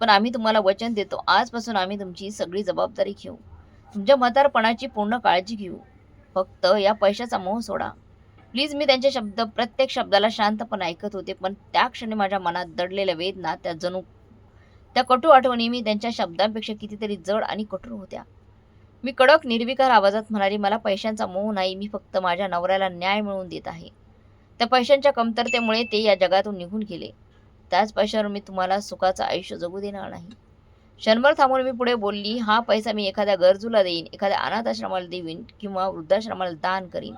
पण आम्ही तुम्हाला वचन देतो, आजपासून आम्ही तुमची सगळी जबाबदारी घेऊ. तुमच्या म्हातारपणाची पूर्ण काळजी घेऊ. फक्त या पैशाचा मोह सोडा. प्लीज. मी त्यांचे शब्द प्रत्येक शब्दाला शांतपणे ऐकत होते, पण त्या क्षणी माझ्या मनात दडलेल्या वेदना, त्या कटू आठवणी मी त्यांच्या शब्दांपेक्षा कितीतरी जड आणि कठोर होत्या. मी कडक निर्विकार आवाजात म्हणाली, मला पैशांचा मोह नाही. मी फक्त माझ्या नवऱ्याला न्याय मिळवून देत आहे. त्या पैशांच्या कमतरतेमुळे ते या जगातून निघून गेले. त्याच पैशावर मी तुम्हाला सुखाचं आयुष्य जगू देणार नाही. क्षणभर थांबून मी पुढे बोलली, हा पैसा मी एखाद्या गरजूला देईन, एखाद्या अनाथ आश्रमाला देईन किंवा वृद्धाश्रमाला दान करीन.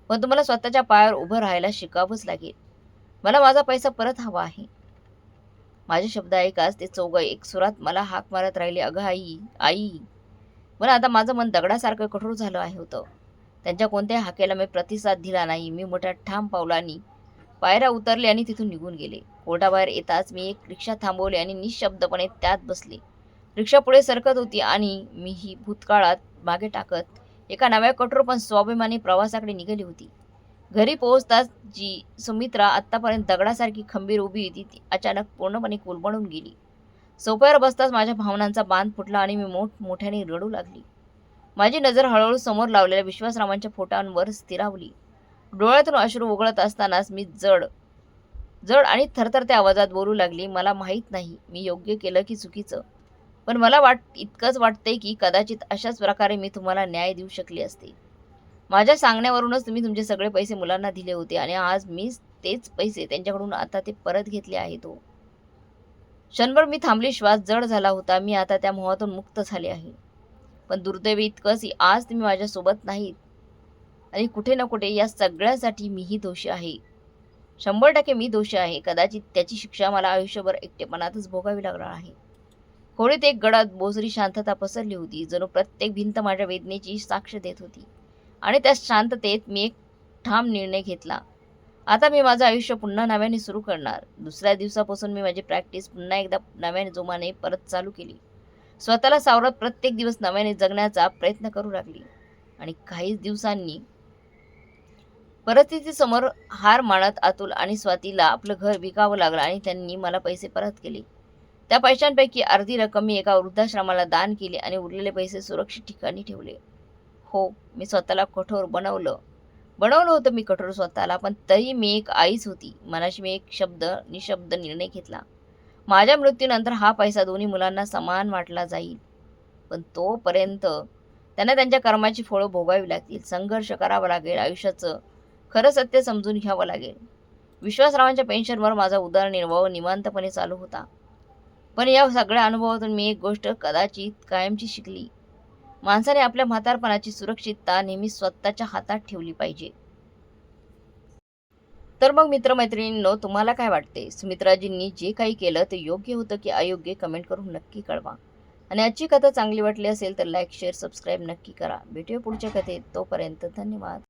पण तुम्हाला स्वतःच्या पायावर उभं राहायला शिकावंच लागेल. मला माझा पैसा परत हवा आहे. माझे शब्द ऐकाच ते चौघं एक सुरात मला हाक मारत राहिले, अगं आई, आई. मला आता माझं मन दगडासारखं कठोर झालं होतं. त्यांच्या कोणत्याही हाकेला मी प्रतिसाद दिला नाही. मी मोठ्या ठाम पावलांनी पायऱ्या उतरले आणि तिथून निघून गेले. कोर्टाबाहेर येताच मी एक रिक्षा थांबवली आणि निशब्दपणे त्यात बसले. रिक्षा पुढे सरकत होती आणि मी ही भूतकाळात मागे टाकत एका नव्या कठोर पण स्वाभिमानी प्रवासाकडे निघाली होती. घरी पोहोचताच जी सुमित्रा आत्तापर्यंत दगडासारखी खंबीर उभी होती ती अचानक पूर्णपणे कोलमडून गेली. सोफ्यावर बसताच माझ्या भावनांचा बांध फुटला आणि मी मोठमोठ्याने रडू लागली. माझी नजर हळूहळू समोर लावलेल्या विश्वासरावांच्या फोटांवर स्थिरावली. डोळ्यातून अश्रू उघळत असतानाच मी जड जड आणि थरथरत्या आवाजात बोलू लागली, मला माहीत नाही मी योग्य केलं की चुकीचं. पण मला इतकंच वाटतंय की कदाचित अशाच प्रकारे मी तुम्हाला न्याय देऊ शकले असते. माझ्या सांगण्यावरूनच तुम्ही तुमचे सगळे पैसे मुलांना दिले होते आणि आज मी तेच पैसे त्यांच्याकडून आता ते परत घेतले आहेत हो. क्षणभर मी थांबली, श्वास जड झाला होता. मी आता त्या मोहातून मुक्त झाले आहे. पण दुर्दैवी इतकंच की आज तुम्ही माझ्यासोबत नाहीत आणि कुठे ना कुठे या सगळ्यासाठी मीही दोषी आहे. 100% मी दोषी आहे. कदाचित त्याची शिक्षा मला आयुष्यभर एकटेपणातच भोगावी लागणार आहे. खोलीत एक गडद बोचरी शांतता पसरली होती. जणू प्रत्येक भिंत माझ्या वेदनेची साक्ष देत होती. आणि त्या शांततेत मी एक ठाम निर्णय घेतला. आता मी माझं आयुष्य पुन्हा नव्याने सुरू करणार. दुसऱ्या दिवसापासून मी माझी प्रॅक्टिस पुन्हा एकदा नव्याने जोमाने परत चालू केली. स्वतःला सावरत प्रत्येक दिवस नव्याने जगण्याचा प्रयत्न करू लागली. आणि काहीच दिवसांनी परिस्थितीसमोर हार मानत अतुल आणि स्वातीला आपलं घर विकावं लागलं आणि त्यांनी मला पैसे परत केले. त्या पैशांपैकी अर्धी रक्कम मी एका वृद्धाश्रमाला दान केली आणि उरलेले पैसे सुरक्षित ठिकाणी ठेवले. हो, मी स्वतःला कठोर बनवलं होतं मी कठोर स्वतःला, पण तरी मी एक आईच होती. मनाशी मी एक निशब्द निर्णय घेतला. माझ्या मृत्यूनंतर हा पैसा दोन्ही मुलांना समान वाटला जाईल. पण तोपर्यंत त्यांना त्यांच्या कर्माची फळं भोगावी लागतील. संघर्ष करावा लागेल. आयुष्याचं खरं सत्य समजून घ्यावं लागेल. विश्वासरावांच्या पेन्शनवर माझा उदरनिर्वाह निवांतपणे चालू होता. पण या सगळ्या अनुभवातून मी एक गोष्ट कदाचित कायमची शिकली. माणसाने आपल्या म्हातारपणाची सुरक्षितता नेहमी स्वतःच्या हातात ठेवली पाहिजे. तर मग मित्रमैत्रिणींनो, तुम्हाला काय वाटते? सुमित्राजींनी जे काही केलं ते योग्य होतं की अयोग्य? कमेंट करून नक्की कळवा. आणि आजची कथा चांगली वाटली असेल तर लाईक, शेअर, सबस्क्राईब नक्की करा. भेटूया पुढच्या कथेत. तोपर्यंत धन्यवाद.